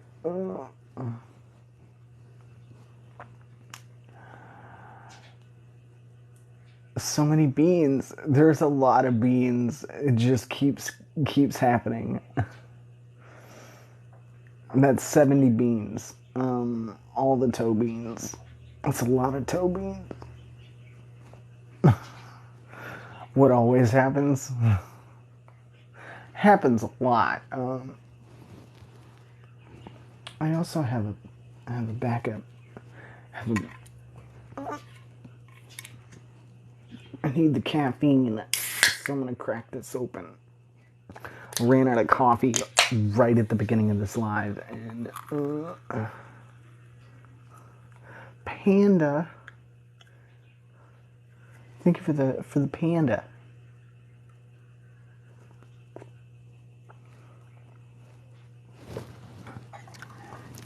So many beans. There's a lot of beans. It just keeps happening. That's 70 beans. All the toe beans. That's a lot of toe beans. What always happens? Happens a lot. I also have a backup. I need the caffeine, so I'm gonna crack this open. I ran out of coffee right at the beginning of this live, and Panda. Thank you for the panda.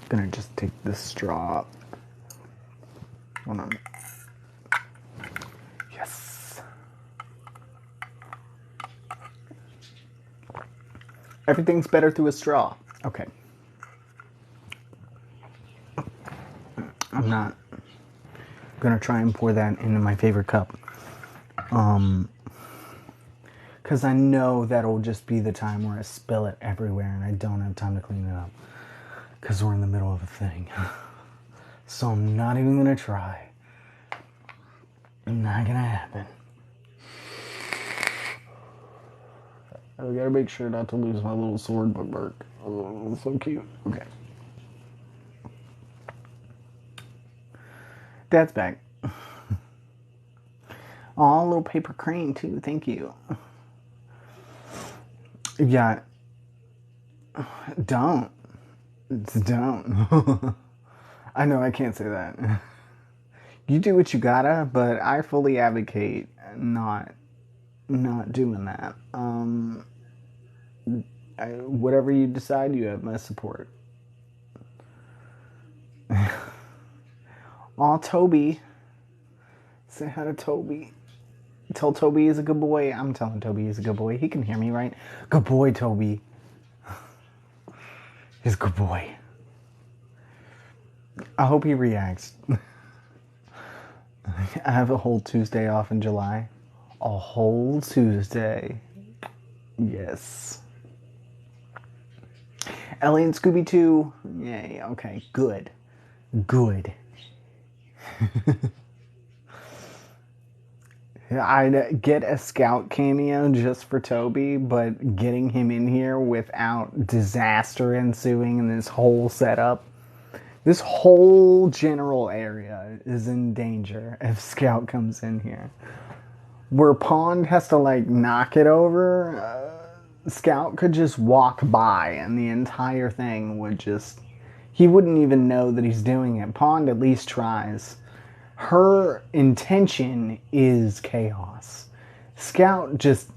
Gonna just take this straw. Hold on. Yes. Everything's better through a straw. Okay. I'm not gonna try and pour that into my favorite cup. Because I know that'll just be the time where I spill it everywhere and I don't have time to clean it up. Because we're in the middle of a thing. So I'm not even gonna try. Not gonna happen. I gotta make sure not to lose my little sword bookmark. Oh, it's so cute. Okay. Dad's back. Aw, little paper crane too. Thank you. Yeah. Don't. I know I can't say that. You do what you gotta, but I fully advocate not doing that. Whatever you decide, you have my support. Aw, Toby. Say hi to Toby. Tell Toby he's a good boy. I'm telling Toby he's a good boy. He can hear me, right? Good boy, Toby. He's a good boy. I hope he reacts. I have a whole Tuesday off in July. A whole Tuesday. Yes. Ellie and Scooby 2. Yay, okay, good. Good. I'd get a Scout cameo just for Toby, but getting him in here without disaster ensuing in this whole setup, this whole general area is in danger if Scout comes in here. Where Pond has to, like, knock it over, Scout could just walk by and the entire thing would just... He wouldn't even know that he's doing it. Pond at least tries. Her intention is chaos. Scout just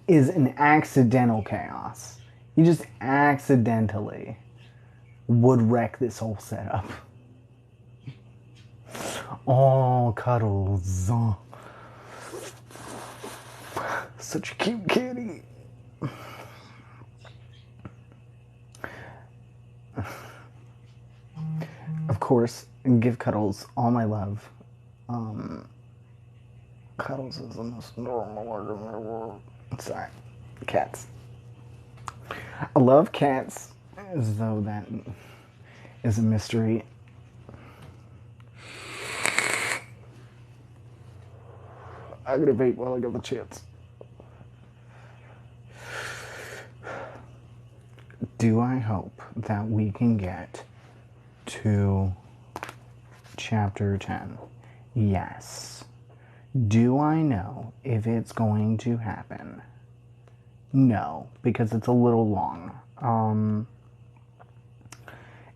is an accidental chaos. He just accidentally would wreck this whole setup. Oh, Cuddles. Such a cute kitty. Of course, give Cuddles all my love. Cuddles is the most normal word in the world. Sorry. Cats. I love cats, as though that is a mystery. I gotta vape while I get the chance. Do I hope that we can get to chapter 10? Yes. Do I know if it's going to happen? No, because it's a little long.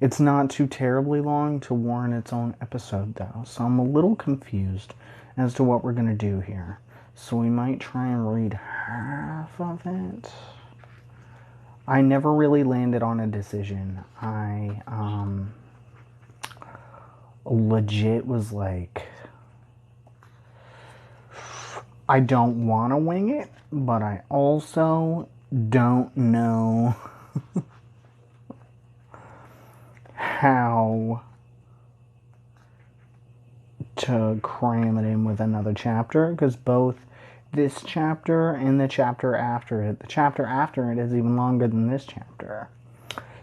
It's not too terribly long to warrant its own episode, though, so I'm a little confused as to what we're going to do here. So we might try and read half of it. I never really landed on a decision. I legit was like, I don't want to wing it, but I also don't know how to cram it in with another chapter, because both this chapter and the chapter after it is even longer than this chapter.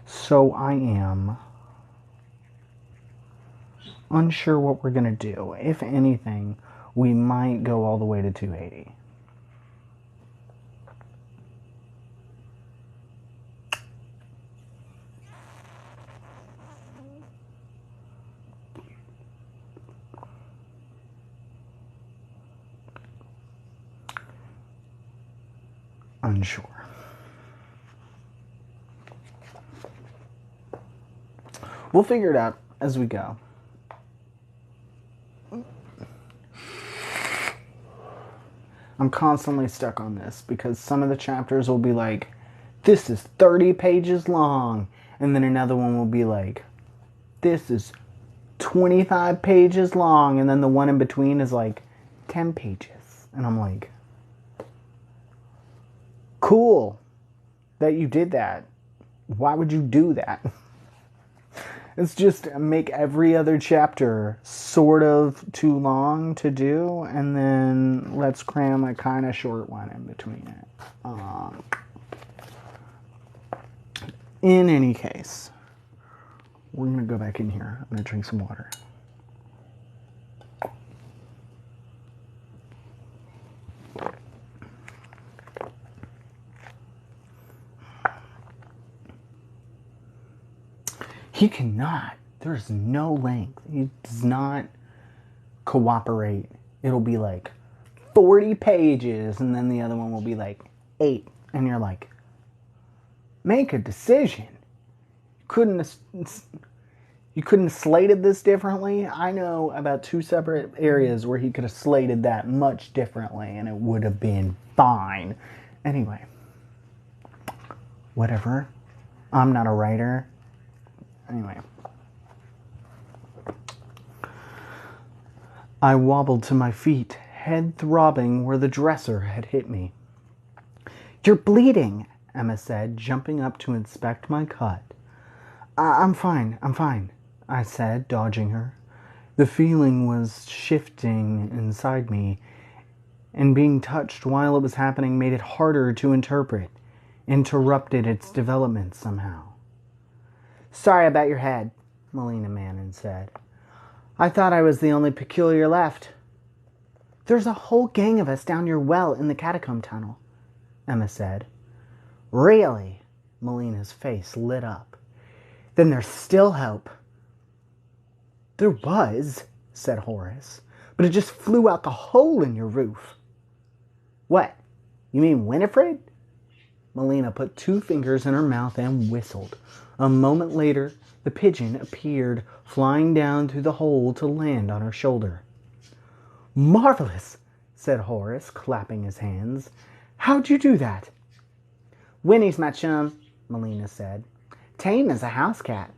So I am unsure what we're going to do. If anything, we might go all the way to 280. Unsure. We'll figure it out as we go. I'm constantly stuck on this because some of the chapters will be like, this is 30 pages long. And then another one will be like, this is 25 pages long. And then the one in between is like 10 pages. And I'm like, cool that you did that. Why would you do that? It's just make every other chapter sort of too long to do, and then let's cram a kind of short one in between it. In any case, we're going to go back in here. I'm going to drink some water. He cannot. There's no length. He does not cooperate. It'll be like 40 pages, and then the other one will be like 8. And you're like, make a decision. You couldn't have slated this differently? I know about 2 separate areas where he could have slated that much differently, and it would have been fine. Anyway. Whatever. I'm not a writer. Anyway. I wobbled to my feet, head throbbing where the dresser had hit me. You're bleeding, Emma said, jumping up to inspect my cut. I'm fine. I said, dodging her. The feeling was shifting inside me, and being touched while it was happening made it harder to interpret, interrupted its development somehow. Sorry about your head, Melina Mannon said. I thought I was the only peculiar left. There's a whole gang of us down your well in the catacomb tunnel, Emma said. Really? Melina's face lit up. Then there's still hope. There was, said Horace, but it just flew out the hole in your roof. What? You mean Winifred? Melina put 2 fingers in her mouth and whistled. A moment later, the pigeon appeared, flying down through the hole to land on her shoulder. Marvelous, said Horace, clapping his hands. How'd you do that? Winnie's my chum, Melina said. Tame as a house cat.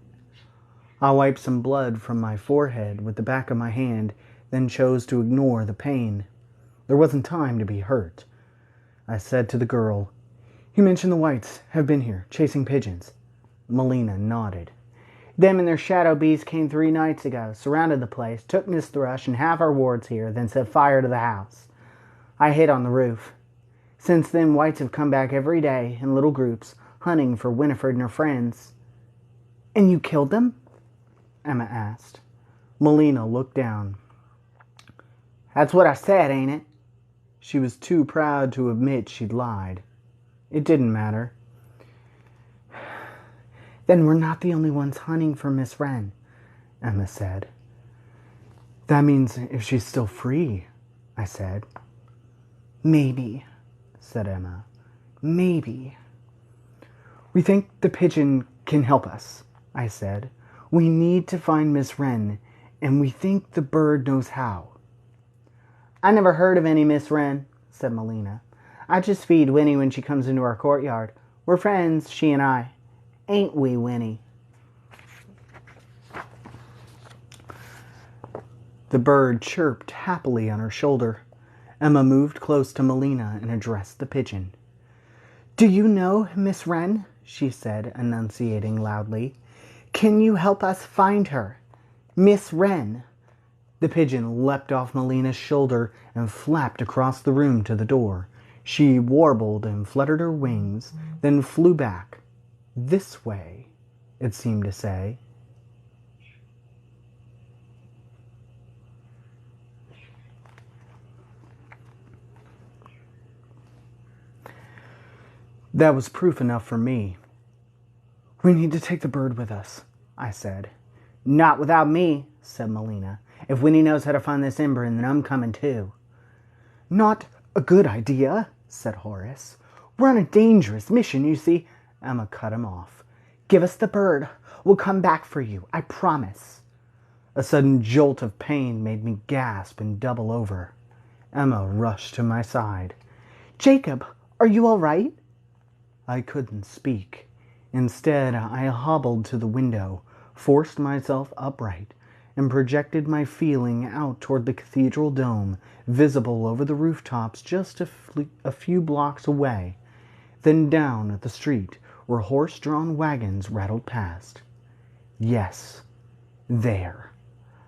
I wiped some blood from my forehead with the back of my hand, then chose to ignore the pain. There wasn't time to be hurt. I said to the girl, You mentioned the Whites have been here, chasing pigeons. Melina nodded. Them and their shadow beasts came 3 nights ago, surrounded the place, took Miss Thrush and half our wards here, then set fire to the house. I hid on the roof. Since then, Whites have come back every day in little groups, hunting for Winifred and her friends. And you killed them? Emma asked. Melina looked down. That's what I said, ain't it? She was too proud to admit she'd lied. It didn't matter. Then we're not the only ones hunting for Miss Wren, Emma said. That means if she's still free, I said. Maybe, said Emma. Maybe. We think the pigeon can help us, I said. We need to find Miss Wren, and we think the bird knows how. I never heard of any Miss Wren, said Melina. I just feed Winnie when she comes into our courtyard. We're friends, she and I. Ain't we, Winnie? The bird chirped happily on her shoulder. Emma moved close to Melina and addressed the pigeon. Do you know Miss Wren? She said, enunciating loudly. Can you help us find her? Miss Wren. The pigeon leapt off Melina's shoulder and flapped across the room to the door. She warbled and fluttered her wings, then flew back. This way, it seemed to say. That was proof enough for me. We need to take the bird with us, I said. Not without me, said Melina. If Winnie knows how to find this ember, then I'm coming too. Not a good idea, said Horace. We're on a dangerous mission, you see. Emma cut him off. Give us the bird. We'll come back for you, I promise. A sudden jolt of pain made me gasp and double over. Emma rushed to my side. Jacob, are you all right? I couldn't speak. Instead, I hobbled to the window, forced myself upright, and projected my feeling out toward the cathedral dome, visible over the rooftops just a few blocks away, then down at the street where horse-drawn wagons rattled past. Yes, there.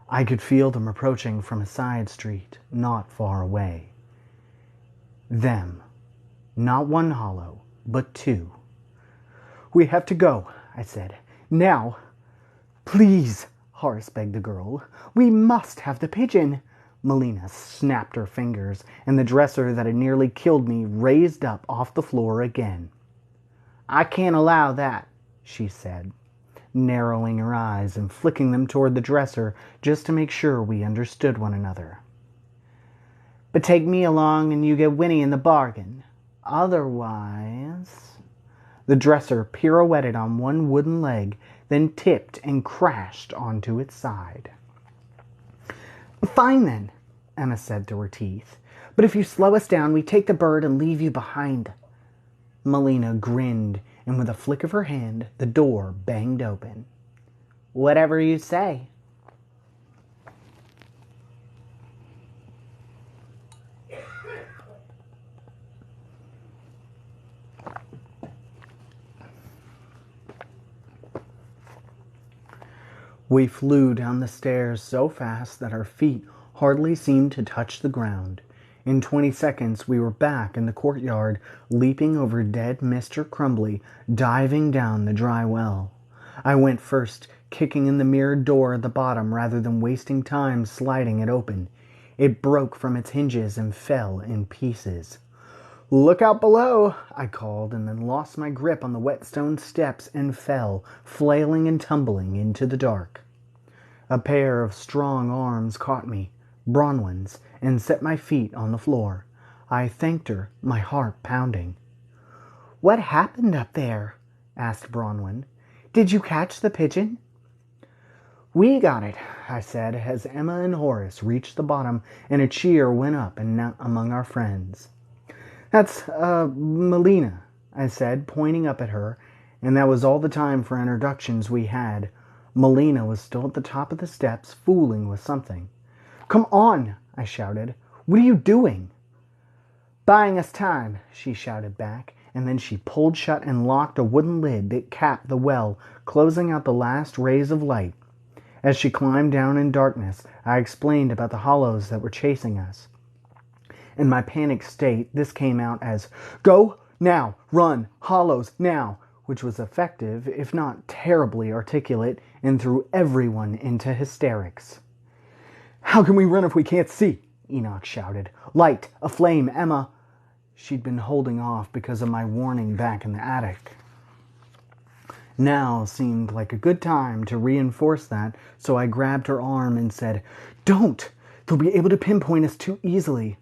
I could feel them approaching from a side street not far away. Them. Not one hollow, but 2. We have to go, I said. Now. Please, Horace begged the girl. We must have the pigeon. Melina snapped her fingers, and the dresser that had nearly killed me raised up off the floor again. I can't allow that, she said, narrowing her eyes and flicking them toward the dresser just to make sure we understood one another. But take me along and you get Winnie in the bargain. Otherwise... The dresser pirouetted on one wooden leg, then tipped and crashed onto its side. Fine then, Emma said through her teeth. But if you slow us down, we take the bird and leave you behind. Melina grinned, and with a flick of her hand, the door banged open. Whatever you say. We flew down the stairs so fast that our feet hardly seemed to touch the ground. In 20 seconds, we were back in the courtyard, leaping over dead Mr. Crumbly, diving down the dry well. I went first, kicking in the mirrored door at the bottom rather than wasting time sliding it open. It broke from its hinges and fell in pieces. "Look out below," I called, and then lost my grip on the wet stone steps and fell, flailing and tumbling into the dark. A pair of strong arms caught me, Bronwyn's, and set my feet on the floor. I thanked her, my heart pounding. "What happened up there?" asked Bronwyn. "Did you catch the pigeon?" "We got it," I said, as Emma and Horace reached the bottom and a cheer went up among our friends. "That's, Melina," I said, pointing up at her, and that was all the time for introductions we had. Melina was still at the top of the steps, fooling with something. "Come on," I shouted. "What are you doing?" "Buying us time," she shouted back, and then she pulled shut and locked a wooden lid that capped the well, closing out the last rays of light. As she climbed down in darkness, I explained about the hollows that were chasing us. In my panicked state, this came out as, "Go, now, run, hollows, now," which was effective, if not terribly articulate, and threw everyone into hysterics. "How can we run if we can't see?" Enoch shouted. "Light, a flame, Emma." She'd been holding off because of my warning back in the attic. Now seemed like a good time to reinforce that, so I grabbed her arm and said, "Don't! They'll be able to pinpoint us too easily."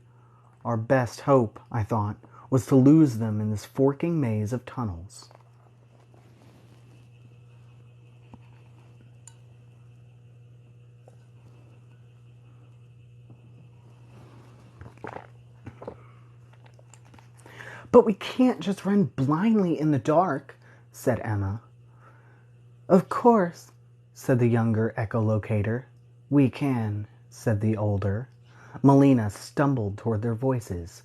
Our best hope, I thought, was to lose them in this forking maze of tunnels. "But we can't just run blindly in the dark," said Emma. "Of course," said the younger echolocator. "We can," said the older. Melina stumbled toward their voices.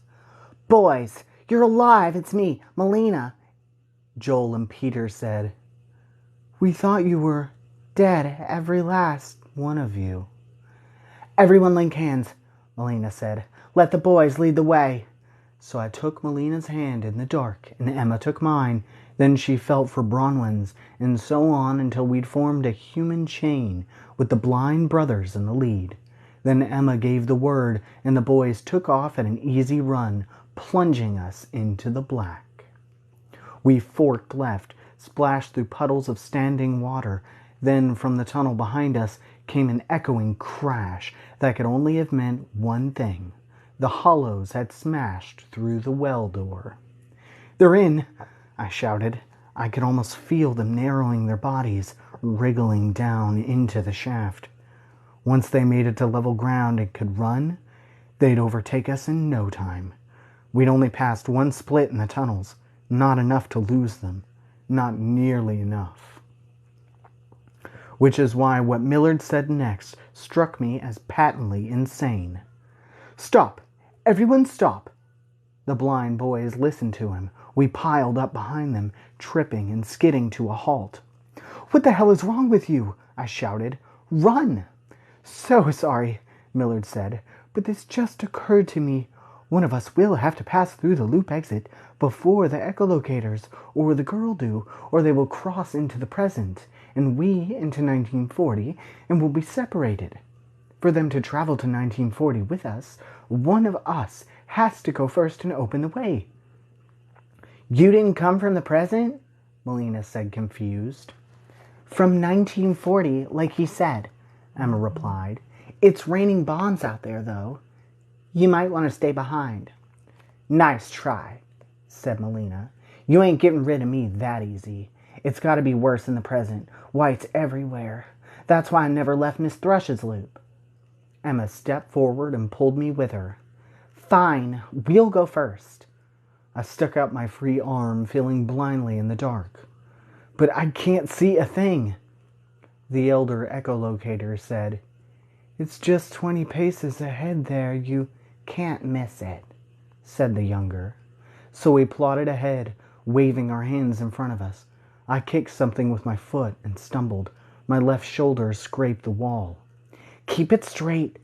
"Boys, you're alive! It's me, Melina!" Joel and Peter said, "We thought you were dead, every last one of you." "Everyone link hands," Melina said. "Let the boys lead the way." So I took Melina's hand in the dark, and Emma took mine. Then she felt for Bronwyn's, and so on until we'd formed a human chain, with the blind brothers in the lead. Then Emma gave the word, and the boys took off at an easy run, plunging us into the black. We forked left, splashed through puddles of standing water. Then from the tunnel behind us came an echoing crash that could only have meant one thing. The hollows had smashed through the well door. "They're in!" I shouted. I could almost feel them narrowing their bodies, wriggling down into the shaft. Once they made it to level ground and could run, they'd overtake us in no time. We'd only passed one split in the tunnels, not enough to lose them, not nearly enough. Which is why what Millard said next struck me as patently insane. "Stop! Everyone stop!" The blind boys listened to him. We piled up behind them, tripping and skidding to a halt. "What the hell is wrong with you?" I shouted. "Run!" "So sorry," Millard said, "but this just occurred to me. One of us will have to pass through the loop exit before the echolocators, or the girl do, or they will cross into the present, and we into 1940, and will be separated. For them to travel to 1940 with us, one of us has to go first and open the way." "You didn't come from the present?" Melina said, confused. "From 1940, like he said," Emma replied. "It's raining bombs out there, though. You might want to stay behind." "Nice try," said Melina. "You ain't getting rid of me that easy. It's got to be worse in the present. Why, it's everywhere. That's why I never left Miss Thrush's loop." Emma stepped forward and pulled me with her. "Fine, we'll go first." I stuck out my free arm, feeling blindly in the dark. "But I can't see a thing." The elder echolocator said, "It's just 20 paces ahead there. You can't miss it," said the younger. So we plodded ahead, waving our hands in front of us. I kicked something with my foot and stumbled. My left shoulder scraped the wall. "Keep it straight,"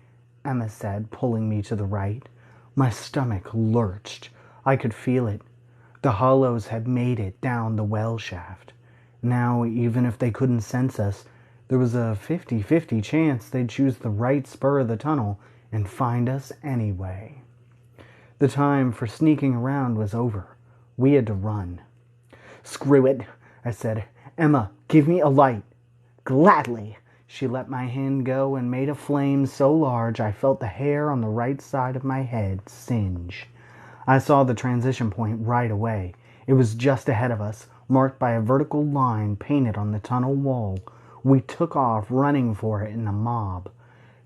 Emma said, pulling me to the right. My stomach lurched. I could feel it. The hollows had made it down the well shaft. Now, even if they couldn't sense us, there was a 50-50 chance they'd choose the right spur of the tunnel and find us anyway. The time for sneaking around was over. We had to run. "Screw it," I said. "Emma, give me a light." "Gladly." She let my hand go and made a flame so large I felt the hair on the right side of my head singe. I saw the transition point right away. It was just ahead of us, marked by a vertical line painted on the tunnel wall. We took off running for it in a mob.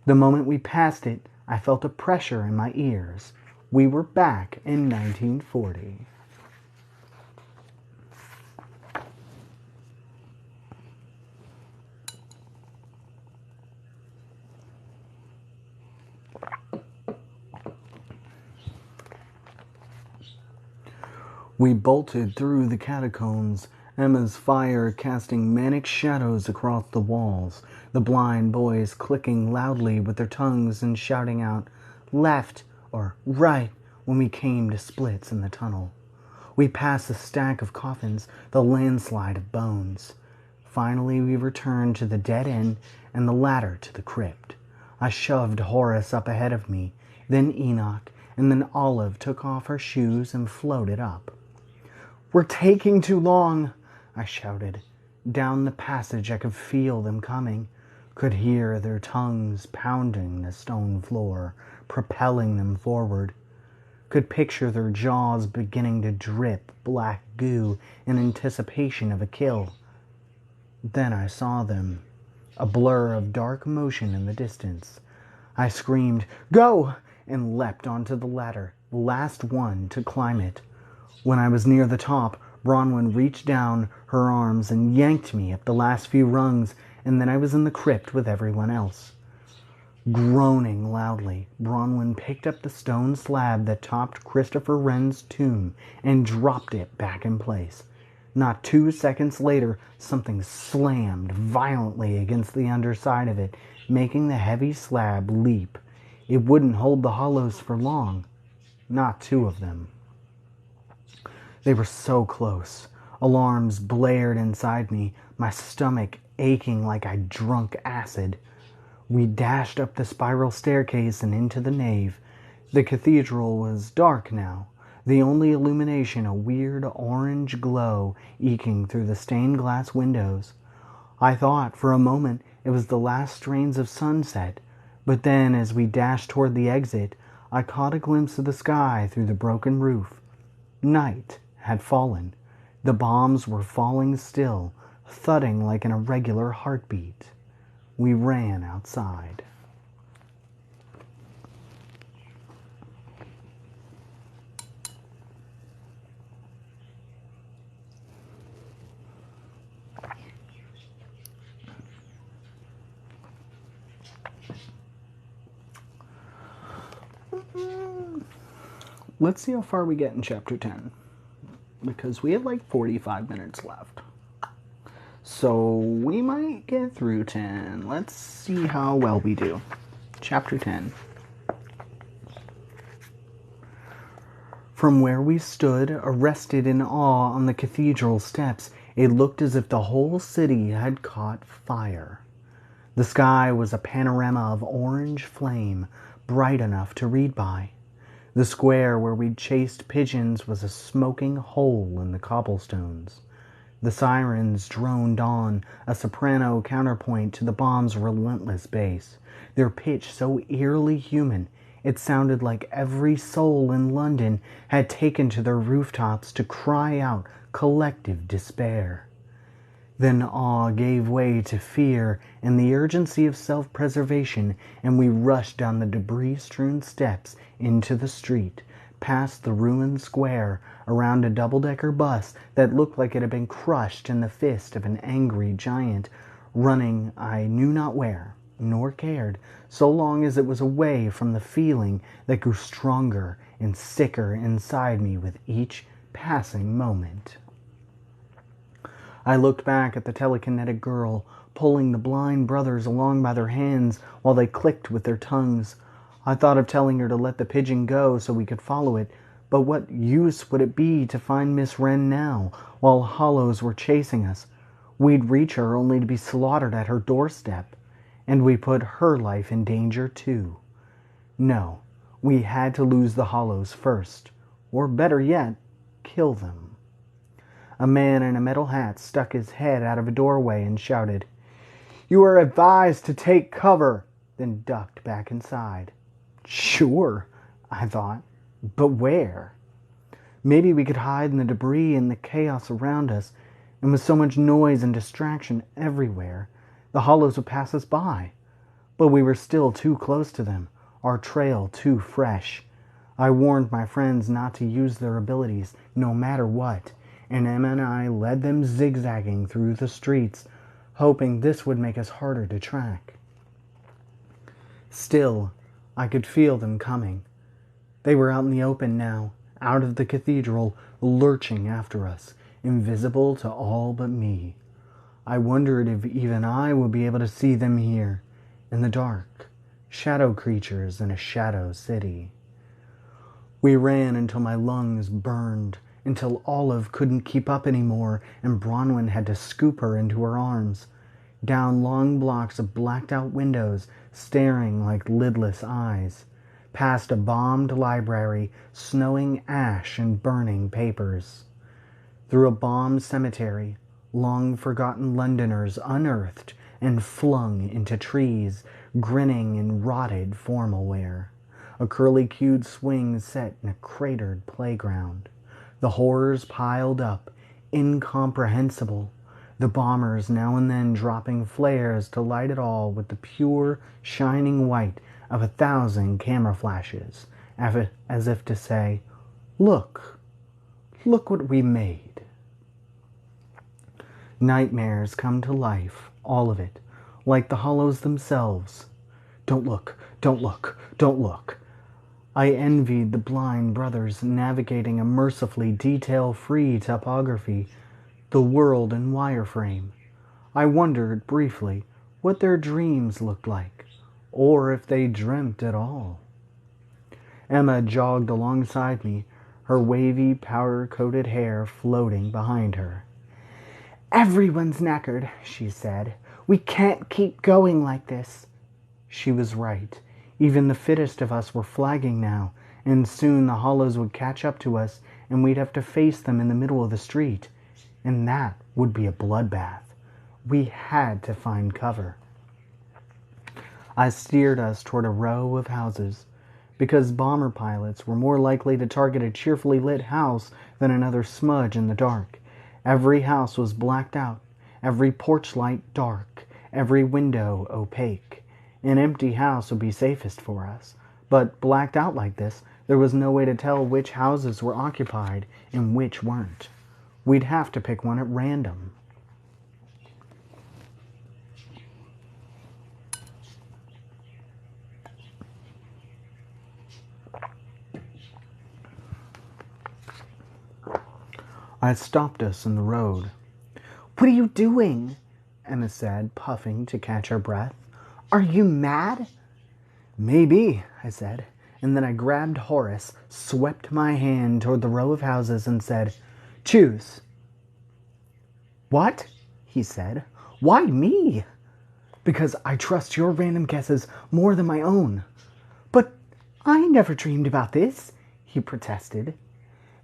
The moment we passed it, I felt a pressure in my ears. We were back in 1940. We bolted through the catacombs, Emma's fire casting manic shadows across the walls, the blind boys clicking loudly with their tongues and shouting out "left" or "right" when we came to splits in the tunnel. We passed the stack of coffins, the landslide of bones. Finally, we returned to the dead end and the ladder to the crypt. I shoved Horace up ahead of me, then Enoch, and then Olive took off her shoes and floated up. "We're taking too long," I shouted. Down the passage I could feel them coming, could hear their tongues pounding the stone floor, propelling them forward, could picture their jaws beginning to drip black goo in anticipation of a kill. Then I saw them, a blur of dark motion in the distance. I screamed, "Go!" and leapt onto the ladder, the last one to climb it. When I was near the top, Bronwyn reached down her arms and yanked me up the last few rungs, and then I was in the crypt with everyone else. Groaning loudly, Bronwyn picked up the stone slab that topped Christopher Wren's tomb and dropped it back in place. Not 2 seconds later, something slammed violently against the underside of it, making the heavy slab leap. It wouldn't hold the hollows for long. Not 2 of them. They were so close. Alarms blared inside me, my stomach aching like I'd drunk acid. We dashed up the spiral staircase and into the nave. The cathedral was dark now, the only illumination a weird orange glow eking through the stained glass windows. I thought for a moment it was the last strains of sunset, but then as we dashed toward the exit, I caught a glimpse of the sky through the broken roof. Night had fallen. The bombs were falling still, thudding like an irregular heartbeat. We ran outside. Let's see how far we get in chapter 10. Because we have like 45 minutes left. So we might get through 10. Let's see how well we do. Chapter 10. From where we stood, arrested in awe on the cathedral steps, it looked as if the whole city had caught fire. The sky was a panorama of orange flame, bright enough to read by. The square where we'd chased pigeons was a smoking hole in the cobblestones. The sirens droned on, a soprano counterpoint to the bomb's relentless bass, their pitch so eerily human it sounded like every soul in London had taken to their rooftops to cry out collective despair. Then awe gave way to fear and the urgency of self-preservation, and we rushed down the debris-strewn steps into the street, past the ruined square, around a double-decker bus that looked like it had been crushed in the fist of an angry giant, running I knew not where, nor cared, so long as it was away from the feeling that grew stronger and sicker inside me with each passing moment. I looked back at the telekinetic girl, pulling the blind brothers along by their hands while they clicked with their tongues. I thought of telling her to let the pigeon go so we could follow it, but what use would it be to find Miss Wren now, while hollows were chasing us? We'd reach her only to be slaughtered at her doorstep, and we put her life in danger too. No, we had to lose the hollows first, or better yet, kill them. A man in a metal hat stuck his head out of a doorway and shouted, "You are advised to take cover," then ducked back inside. Sure, I thought, but where? Maybe we could hide in the debris and the chaos around us, and with so much noise and distraction everywhere, the hollows would pass us by. But we were still too close to them, our trail too fresh. I warned my friends not to use their abilities, no matter what, and Emma and I led them zigzagging through the streets, hoping this would make us harder to track. Still, I could feel them coming. They were out in the open now, out of the cathedral, lurching after us, invisible to all but me. I wondered if even I would be able to see them here, in the dark, shadow creatures in a shadow city. We ran until my lungs burned, until Olive couldn't keep up anymore and Bronwyn had to scoop her into her arms. Down long blocks of blacked-out windows, staring like lidless eyes. Past a bombed library, snowing ash and burning papers. Through a bombed cemetery, long-forgotten Londoners unearthed and flung into trees, grinning in rotted formal wear. A curly-cued swing set in a cratered playground. The horrors piled up, incomprehensible. The bombers now and then dropping flares to light it all with the pure, shining white of 1,000 camera flashes, as if to say, look what we made. Nightmares come to life, all of it, like the hollows themselves. Don't look, don't look, don't look. I envied the blind brothers navigating a mercifully detail-free topography, the world in wireframe. I wondered, briefly, what their dreams looked like, or if they dreamt at all. Emma jogged alongside me, her wavy, powder-coated hair floating behind her. "Everyone's knackered," she said. "We can't keep going like this." She was right. Even the fittest of us were flagging now, and soon the hollows would catch up to us, and we'd have to face them in the middle of the street. And that would be a bloodbath. We had to find cover. I steered us toward a row of houses, because bomber pilots were more likely to target a cheerfully lit house than another smudge in the dark. Every house was blacked out, every porch light dark, every window opaque. An empty house would be safest for us, but blacked out like this, there was no way to tell which houses were occupied and which weren't. We'd have to pick one at random. I stopped us in the road. "What are you doing?" Emma said, puffing to catch her breath. "Are you mad?" "Maybe," I said, and then I grabbed Horace, swept my hand toward the row of houses and said, "Choose." "What?" he said. "Why me?" "Because I trust your random guesses more than my own." "But I never dreamed about this," he protested.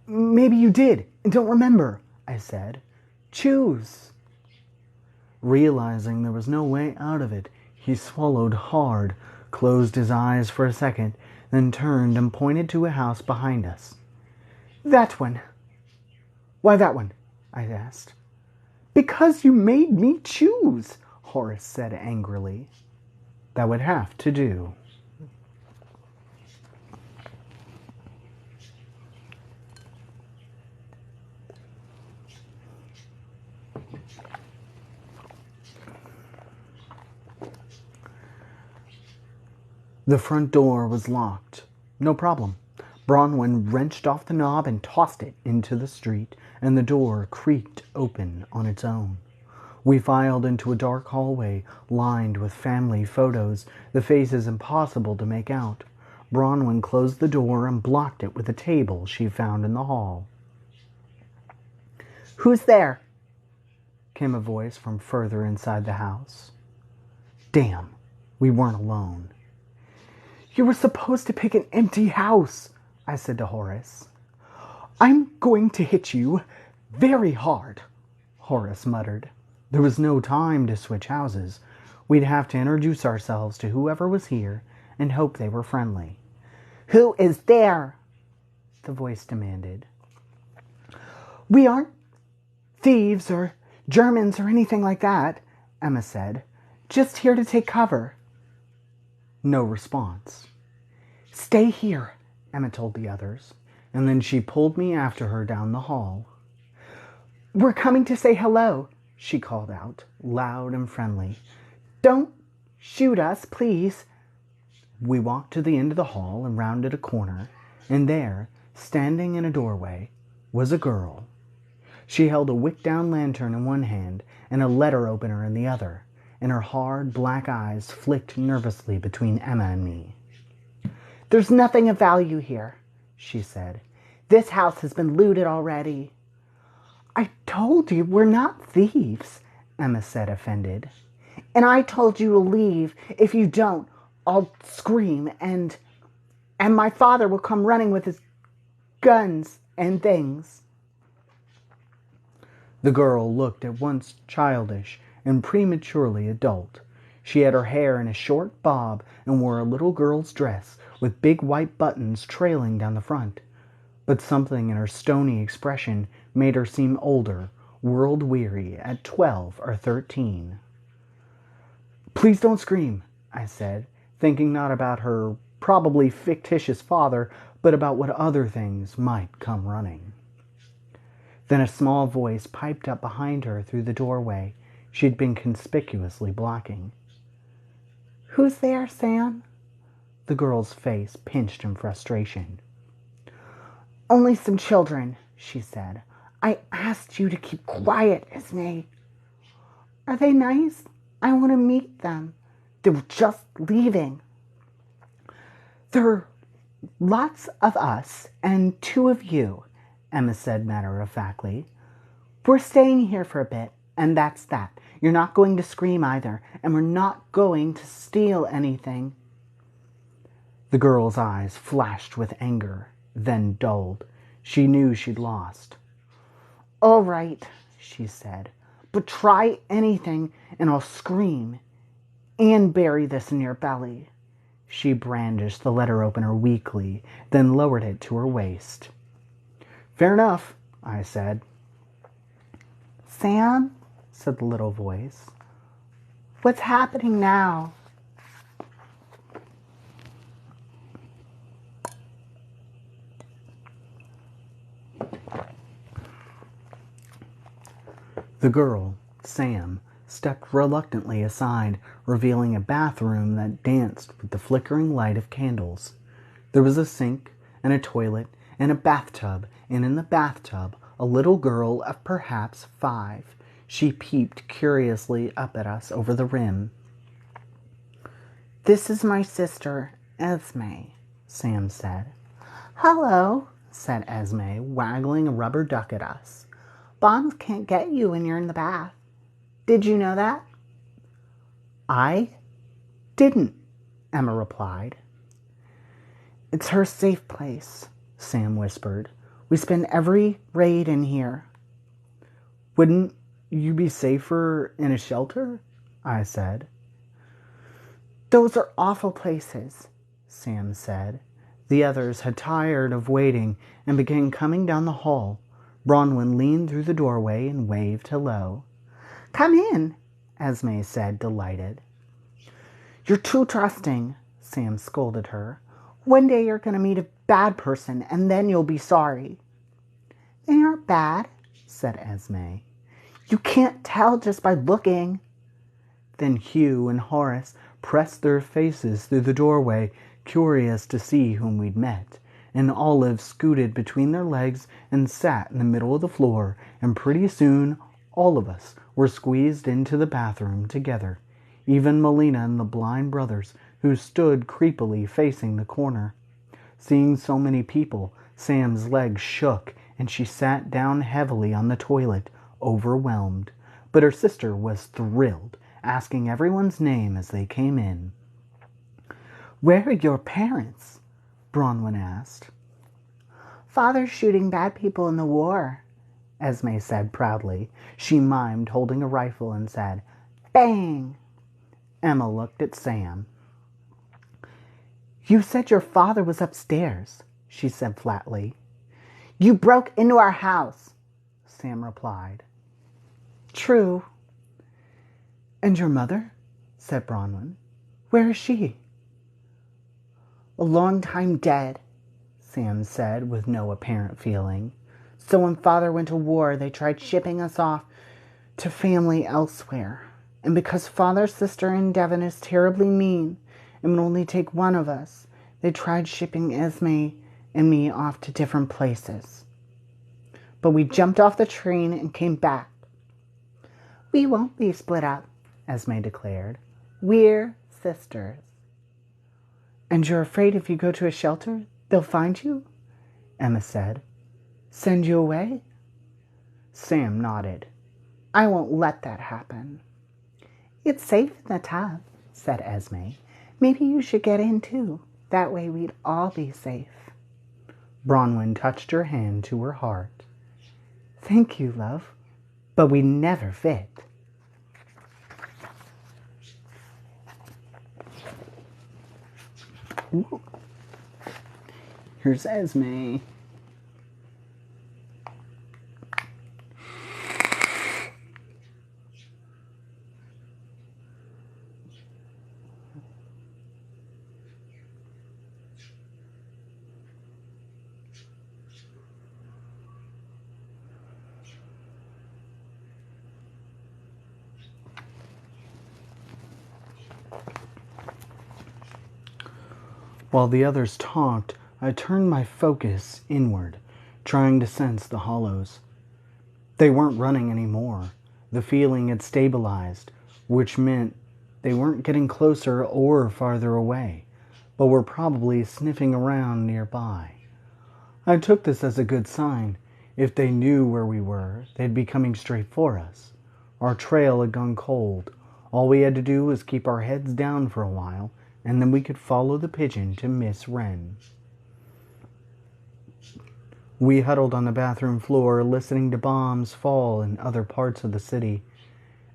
"Maybe you did and don't remember," I said. "Choose." Realizing there was no way out of it, he swallowed hard, closed his eyes for a second, then turned and pointed to a house behind us. "That one." "Why that one?" I asked. "Because you made me choose," Horace said angrily. "That would have to do." The front door was locked. No problem. Bronwyn wrenched off the knob and tossed it into the street, and the door creaked open on its own. We filed into a dark hallway lined with family photos, the faces impossible to make out. Bronwyn closed the door and blocked it with a table she found in the hall. "Who's there?" came a voice from further inside the house. Damn, we weren't alone. "You were supposed to pick an empty house," I said to Horace. "I'm going to hit you very hard," Horace muttered. There was no time to switch houses. We'd have to introduce ourselves to whoever was here and hope they were friendly. "Who is there?" the voice demanded. "We aren't thieves or Germans or anything like that," Emma said. "Just here to take cover." No response. "Stay here," Emma told the others, and then she pulled me after her down the hall. "We're coming to say hello," she called out, loud and friendly. "Don't shoot us, please." We walked to the end of the hall and rounded a corner, and there, standing in a doorway, was a girl. She held a wick-down lantern in one hand and a letter opener in the other, and her hard black eyes flicked nervously between Emma and me. "There's nothing of value here," she said. "This house has been looted already." "I told you we're not thieves," Emma said, offended. "And I told you to leave. If you don't, I'll scream and my father will come running with his guns and things." The girl looked at once childish and prematurely adult. She had her hair in a short bob and wore a little girl's dress with big white buttons trailing down the front. But something in her stony expression made her seem older, world-weary, at 12 or 13. "Please don't scream," I said, thinking not about her probably fictitious father, but about what other things might come running. Then a small voice piped up behind her through the doorway she'd been conspicuously blocking. "Who's there, Sam?" The girl's face pinched in frustration. "Only some children," she said. "I asked you to keep quiet, Esme." "Are they nice? I want to meet them." "They were just leaving." "There are lots of us and 2 of you," Emma said matter-of-factly. "We're staying here for a bit, and that's that. You're not going to scream either, and we're not going to steal anything." The girl's eyes flashed with anger, then dulled. She knew she'd lost. "All right," she said, "but try anything and I'll scream and bury this in your belly." She brandished the letter opener weakly, then lowered it to her waist. "Fair enough," I said. "Sam," said the little voice, "what's happening now?" The girl, Sam, stepped reluctantly aside, revealing a bathroom that danced with the flickering light of candles. There was a sink and a toilet and a bathtub, and in the bathtub a little girl of perhaps 5. She peeped curiously up at us over the rim. "This is my sister, Esme," Sam said. "Hello," said Esme, waggling a rubber duck at us. "Bombs can't get you when you're in the bath. Did you know that?" "I didn't," Emma replied. "It's her safe place," Sam whispered. "We spend every raid in here." "Wouldn't you be safer in a shelter?" I said. "Those are awful places," Sam said. The others had tired of waiting and began coming down the hall. Bronwyn leaned through the doorway and waved hello. "Come in," Esme said, delighted. "You're too trusting," Sam scolded her. "One day you're going to meet a bad person, and then you'll be sorry." "They aren't bad," said Esme. "You can't tell just by looking." Then Hugh and Horace pressed their faces through the doorway, curious to see whom we'd met, and Olive scooted between their legs and sat in the middle of the floor, and pretty soon all of us were squeezed into the bathroom together, even Melina and the blind brothers, who stood creepily facing the corner. Seeing so many people, Sam's legs shook, and she sat down heavily on the toilet, overwhelmed. But her sister was thrilled, asking everyone's name as they came in. "Where are your parents?" Bronwyn asked. "Father's shooting bad people in the war," Esme said proudly. She mimed holding a rifle and said, "Bang!" Emma looked at Sam. "You said your father was upstairs," she said flatly. "You broke into our house," Sam replied. "True." "And your mother?" said Bronwyn. "Where is she?" "A long time dead," Sam said with no apparent feeling. "So when Father went to war, they tried shipping us off to family elsewhere. And because Father's sister in Devon is terribly mean and would only take one of us, they tried shipping Esme and me off to different places. But we jumped off the train and came back." "We won't be split up," Esme declared. "We're sisters." "And you're afraid if you go to a shelter, they'll find you?" Emma said. "Send you away?" Sam nodded. "I won't let that happen." "It's safe in the tub," said Esme. "Maybe you should get in too. That way we'd all be safe." Bronwyn touched her hand to her heart. "Thank you, love, but we never fit." Ooh. Here's Esme. While the others talked, I turned my focus inward, trying to sense the hollows. They weren't running anymore. The feeling had stabilized, which meant they weren't getting closer or farther away, but were probably sniffing around nearby. I took this as a good sign. If they knew where we were, they'd be coming straight for us. Our trail had gone cold. All we had to do was keep our heads down for a while, and then we could follow the pigeon to Miss Wren. We huddled on the bathroom floor, listening to bombs fall in other parts of the city.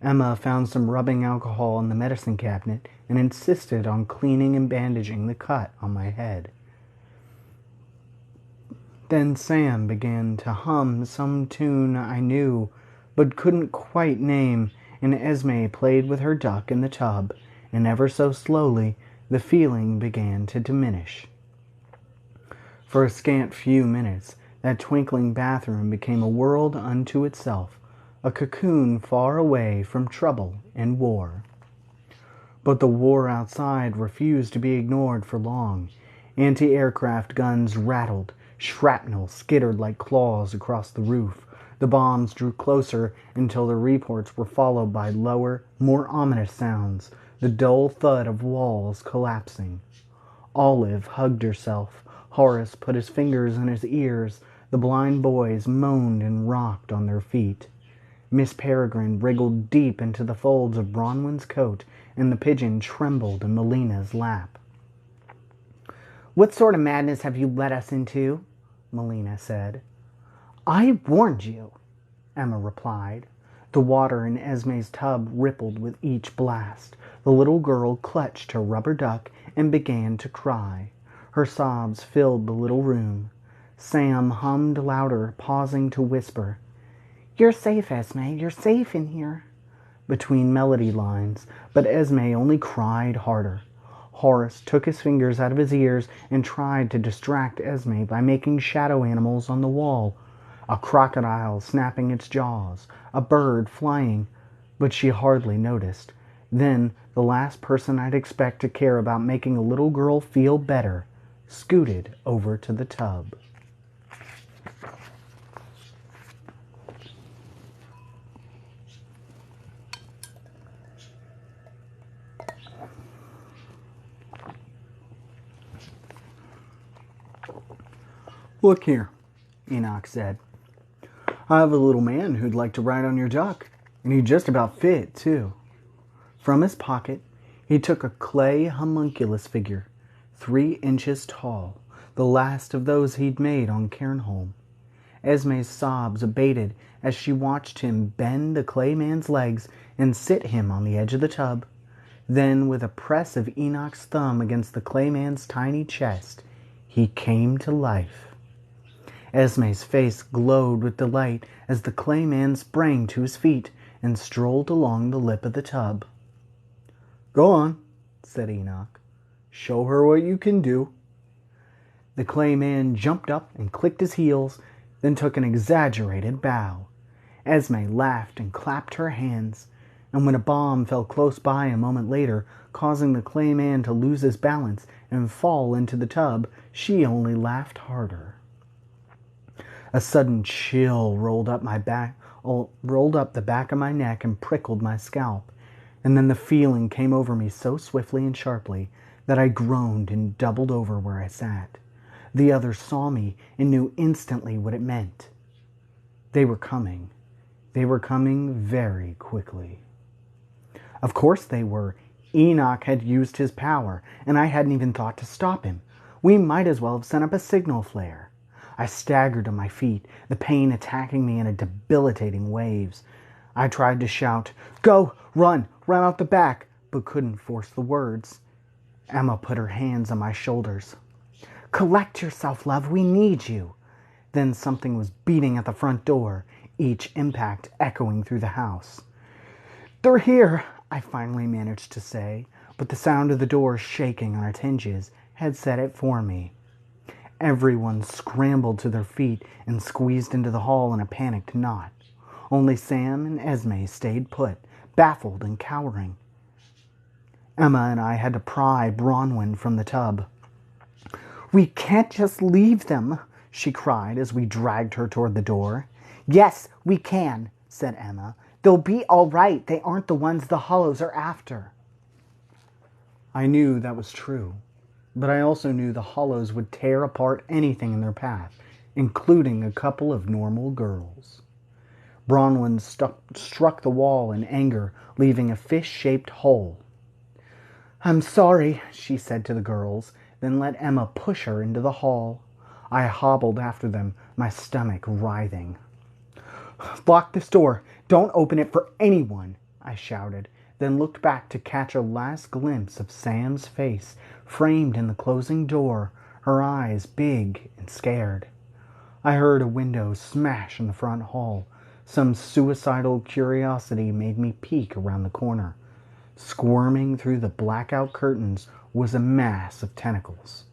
Emma found some rubbing alcohol in the medicine cabinet and insisted on cleaning and bandaging the cut on my head. Then Sam began to hum some tune I knew but couldn't quite name, and Esme played with her duck in the tub, and ever so slowly the feeling began to diminish. For a scant few minutes, that twinkling bathroom became a world unto itself, a cocoon far away from trouble and war. But the war outside refused to be ignored for long. Anti-aircraft guns rattled, shrapnel skittered like claws across the roof. The bombs drew closer until the reports were followed by lower, more ominous sounds, the dull thud of walls collapsing. Olive hugged herself. Horace put his fingers in his ears. The blind boys moaned and rocked on their feet. Miss Peregrine wriggled deep into the folds of Bronwyn's coat, and the pigeon trembled in Melina's lap. "What sort of madness have you led us into?" Melina said. "I warned you," Emma replied. The water in Esme's tub rippled with each blast. The little girl clutched her rubber duck and began to cry. Her sobs filled the little room. Sam hummed louder, pausing to whisper, "You're safe, Esme. You're safe in here," between melody lines, but Esme only cried harder. Horace took his fingers out of his ears and tried to distract Esme by making shadow animals on the wall. A crocodile snapping its jaws, a bird flying, but she hardly noticed. Then the last person I'd expect to care about making a little girl feel better scooted over to the tub. Look here, Enoch said. I have a little man who'd like to ride on your duck, and he'd just about fit, too. From his pocket, he took a clay homunculus figure, 3 inches tall, the last of those he'd made on Cairnholm. Esme's sobs abated as she watched him bend the clay man's legs and sit him on the edge of the tub. Then, with a press of Enoch's thumb against the clay man's tiny chest, he came to life. Esme's face glowed with delight as the clay man sprang to his feet and strolled along the lip of the tub. "Go on," said Enoch. "Show her what you can do." The clay man jumped up and clicked his heels, then took an exaggerated bow. Esme laughed and clapped her hands, and when a bomb fell close by a moment later, causing the clay man to lose his balance and fall into the tub, she only laughed harder. A sudden chill rolled up the back of my neck and prickled my scalp, and then the feeling came over me so swiftly and sharply that I groaned and doubled over where I sat. The others saw me and knew instantly what it meant. They were coming. They were coming very quickly. Of course they were. Enoch had used his power, and I hadn't even thought to stop him. We might as well have sent up a signal flare. I staggered to my feet, the pain attacking me in debilitating waves. I tried to shout, "Go! Run! Run out the back!" but couldn't force the words. Emma put her hands on my shoulders. "Collect yourself, love. We need you." Then something was beating at the front door, each impact echoing through the house. "They're here," I finally managed to say, but the sound of the door shaking on its hinges had said it for me. Everyone scrambled to their feet and squeezed into the hall in a panicked knot. Only Sam and Esme stayed put, baffled and cowering. Emma and I had to pry Bronwyn from the tub. "We can't just leave them," she cried as we dragged her toward the door. "Yes, we can," said Emma. "They'll be all right. They aren't the ones the Hollows are after." I knew that was true, but I also knew the Hollows would tear apart anything in their path, including a couple of normal girls. Bronwyn struck the wall in anger, leaving a fish-shaped hole. "I'm sorry," she said to the girls, then let Emma push her into the hall. I hobbled after them, my stomach writhing. "Lock this door. Don't open it for anyone," I shouted, then looked back to catch a last glimpse of Sam's face, framed in the closing door, her eyes big and scared. I heard a window smash in the front hall. Some suicidal curiosity made me peek around the corner. Squirming through the blackout curtains was a mass of tentacles.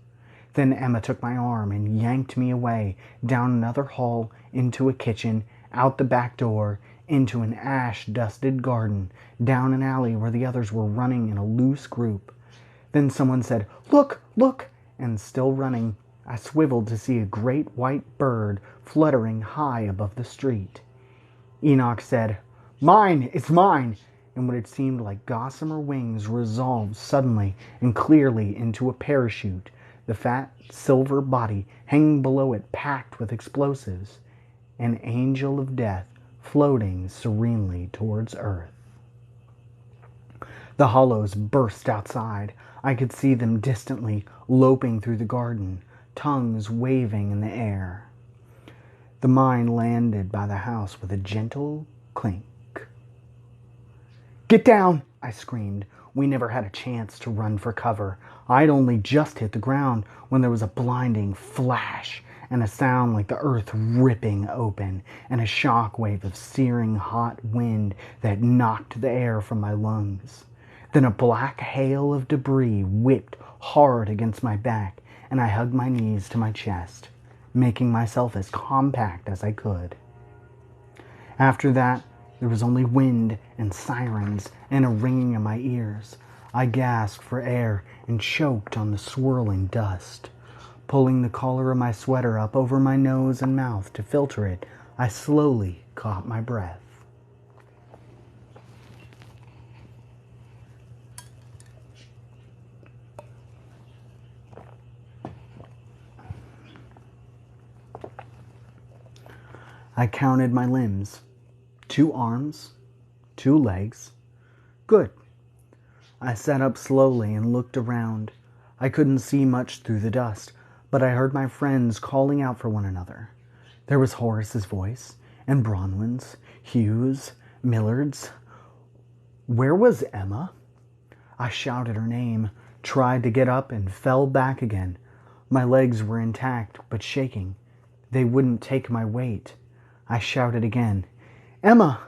Then Emma took my arm and yanked me away, down another hall, into a kitchen, out the back door, into an ash-dusted garden, down an alley where the others were running in a loose group. Then someone said, "Look, look!" and still running, I swiveled to see a great white bird fluttering high above the street. Enoch said, "Mine! It's mine!" and what it seemed like gossamer wings resolved suddenly and clearly into a parachute, the fat silver body hanging below it packed with explosives, an angel of death floating serenely towards Earth. The Hollows burst outside. I could see them distantly, loping through the garden, tongues waving in the air. The mine landed by the house with a gentle clink. "Get down!" I screamed. We never had a chance to run for cover. I'd only just hit the ground when there was a blinding flash and a sound like the earth ripping open and a shock wave of searing hot wind that knocked the air from my lungs. Then a black hail of debris whipped hard against my back, and I hugged my knees to my chest, making myself as compact as I could. After that, there was only wind and sirens and a ringing in my ears. I gasped for air and choked on the swirling dust. Pulling the collar of my sweater up over my nose and mouth to filter it, I slowly caught my breath. I counted my limbs. 2 arms, 2 legs. Good. I sat up slowly and looked around. I couldn't see much through the dust, but I heard my friends calling out for one another. There was Horace's voice, and Bronwyn's, Hugh's, Millard's. Where was Emma? I shouted her name, tried to get up, and fell back again. My legs were intact, but shaking. They wouldn't take my weight. I shouted again. Emma!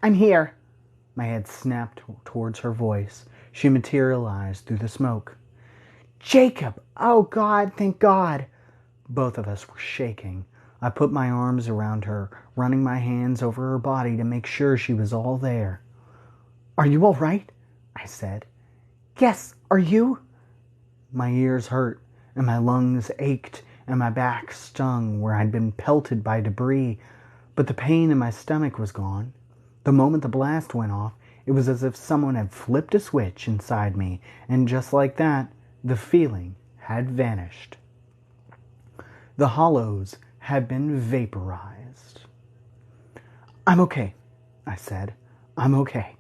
I'm here! My head snapped towards her voice. She materialized through the smoke. Jacob! Oh, God, thank God! Both of us were shaking. I put my arms around her, running my hands over her body to make sure she was all there. Are you all right? I said. Yes, are you? My ears hurt, and my lungs ached, and my back stung where I'd been pelted by debris, but the pain in my stomach was gone. The moment the blast went off, it was as if someone had flipped a switch inside me, and just like that, the feeling had vanished. The hollows had been vaporized. I'm okay, I said. I'm okay.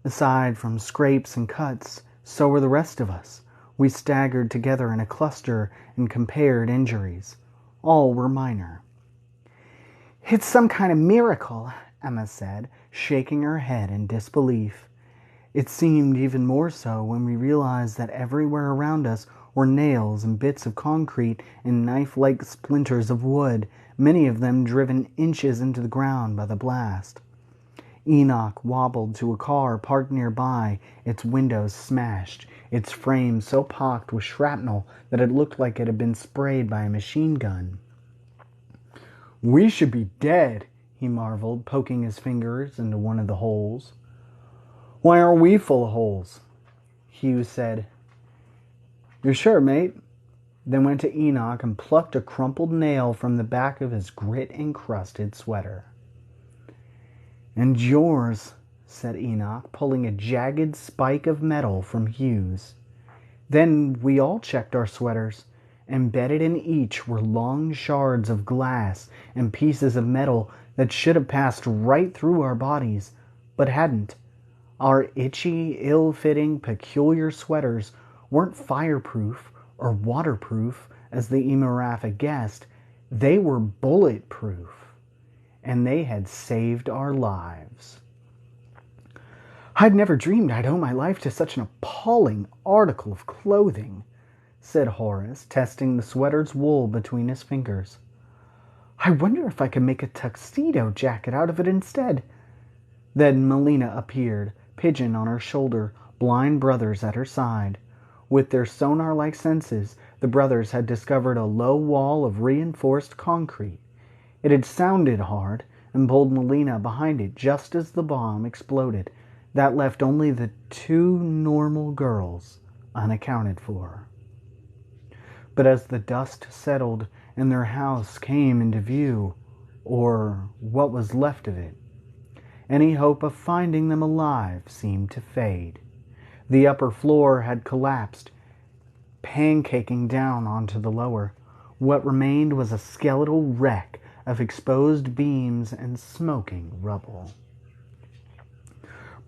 Aside from scrapes and cuts, so were the rest of us. We staggered together in a cluster and compared injuries. All were minor. It's some kind of miracle, Emma said, shaking her head in disbelief. It seemed even more so when we realized that everywhere around us were nails and bits of concrete and knife-like splinters of wood, many of them driven inches into the ground by the blast. Enoch wobbled to a car parked nearby, its windows smashed, its frame so pocked with shrapnel that it looked like it had been sprayed by a machine gun. We should be dead, he marveled, poking his fingers into one of the holes. Why aren't we full of holes? Hugh said. You're sure, mate? Then went to Enoch and plucked a crumpled nail from the back of his grit-encrusted sweater. And yours, said Enoch, pulling a jagged spike of metal from Hugh's. Then we all checked our sweaters. Embedded in each were long shards of glass and pieces of metal that should have passed right through our bodies, but hadn't. Our itchy, ill-fitting, peculiar sweaters weren't fireproof or waterproof, as the Imarafa guessed. They were bulletproof, and they had saved our lives. I'd never dreamed I'd owe my life to such an appalling article of clothing, said Horace, testing the sweater's wool between his fingers. I wonder if I could make a tuxedo jacket out of it instead. Then Melina appeared, Pigeon on her shoulder, blind brothers at her side. With their sonar-like senses, the brothers had discovered a low wall of reinforced concrete. It had sounded hard, and pulled Melina behind it just as the bomb exploded. That left only the 2 normal girls unaccounted for. But as the dust settled and their house came into view, or what was left of it, any hope of finding them alive seemed to fade. The upper floor had collapsed, pancaking down onto the lower. What remained was a skeletal wreck of exposed beams and smoking rubble.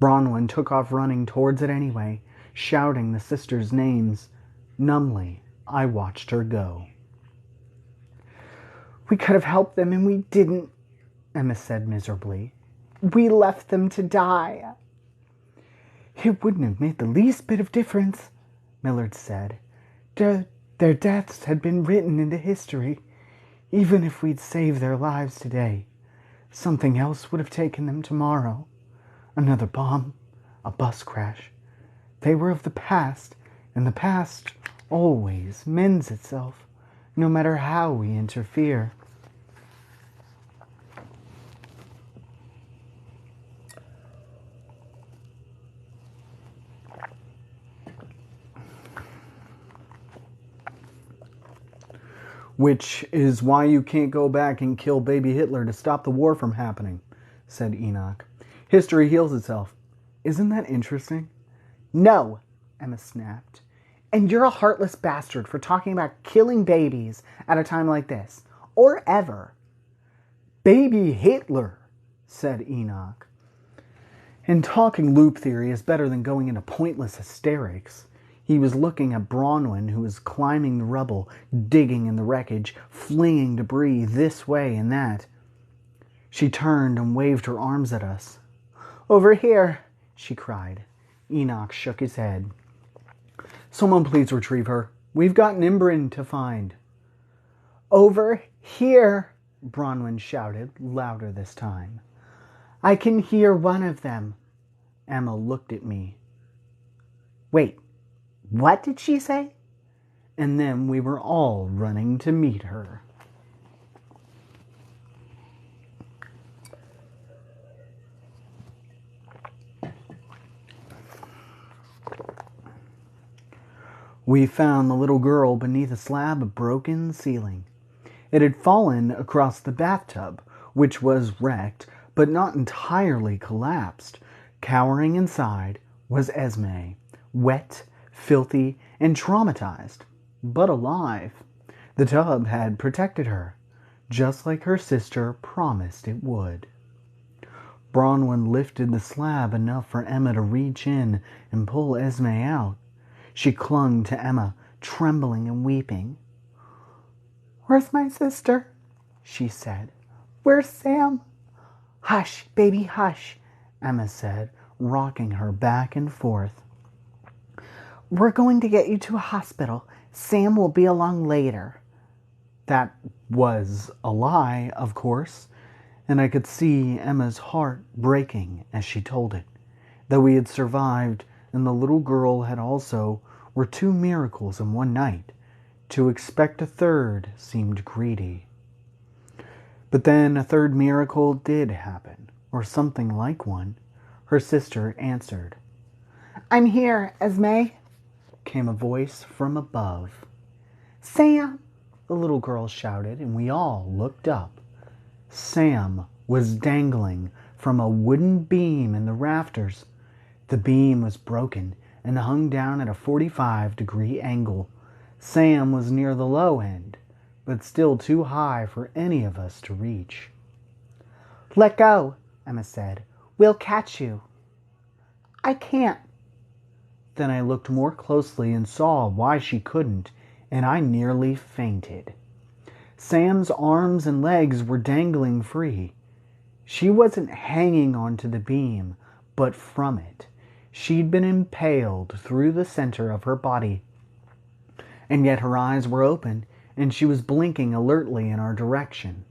Bronwyn took off running towards it anyway, shouting the sisters' names. Numbly, I watched her go. We could have helped them and we didn't, Emma said miserably. We left them to die. It wouldn't have made the least bit of difference, Millard said. Their deaths had been written into history. Even if we'd saved their lives today, something else would have taken them tomorrow. Another bomb, a bus crash. They were of the past, and the past always mends itself, no matter how we interfere. Which is why you can't go back and kill baby Hitler to stop the war from happening, said Enoch. History heals itself. Isn't that interesting? No, Emma snapped. And you're a heartless bastard for talking about killing babies at a time like this. Or ever. Baby Hitler, said Enoch. And talking loop theory is better than going into pointless hysterics. He was looking at Bronwyn, who was climbing the rubble, digging in the wreckage, flinging debris this way and that. She turned and waved her arms at us. Over here, she cried. Enoch shook his head. Someone please retrieve her. We've got Nimbrin to find. Over here, Bronwyn shouted, louder this time. I can hear one of them. Emma looked at me. Wait, what did she say? And then we were all running to meet her. We found the little girl beneath a slab of broken ceiling. It had fallen across the bathtub, which was wrecked, but not entirely collapsed. Cowering inside was Esme, wet, filthy, and traumatized, but alive. The tub had protected her, just like her sister promised it would. Bronwyn lifted the slab enough for Emma to reach in and pull Esme out. She clung to Emma, trembling and weeping. Where's my sister? She said. Where's Sam? Hush, baby, hush, Emma said, rocking her back and forth. We're going to get you to a hospital. Sam will be along later. That was a lie, of course, and I could see Emma's heart breaking as she told it. That we had survived and the little girl had also were two miracles in one night. To expect a third seemed greedy. But then a third miracle did happen, or something like one. Her sister answered. I'm here, Esme, came a voice from above. Sam, the little girl shouted, and we all looked up. Sam was dangling from a wooden beam in the rafters. The beam was broken and hung down at a 45-degree angle. Sam was near the low end, but still too high for any of us to reach. Let go, Emma said. We'll catch you. I can't. Then I looked more closely and saw why she couldn't, and I nearly fainted. Sam's arms and legs were dangling free. She wasn't hanging onto the beam, but from it. She'd been impaled through the center of her body. And yet her eyes were open, and she was blinking alertly in our direction.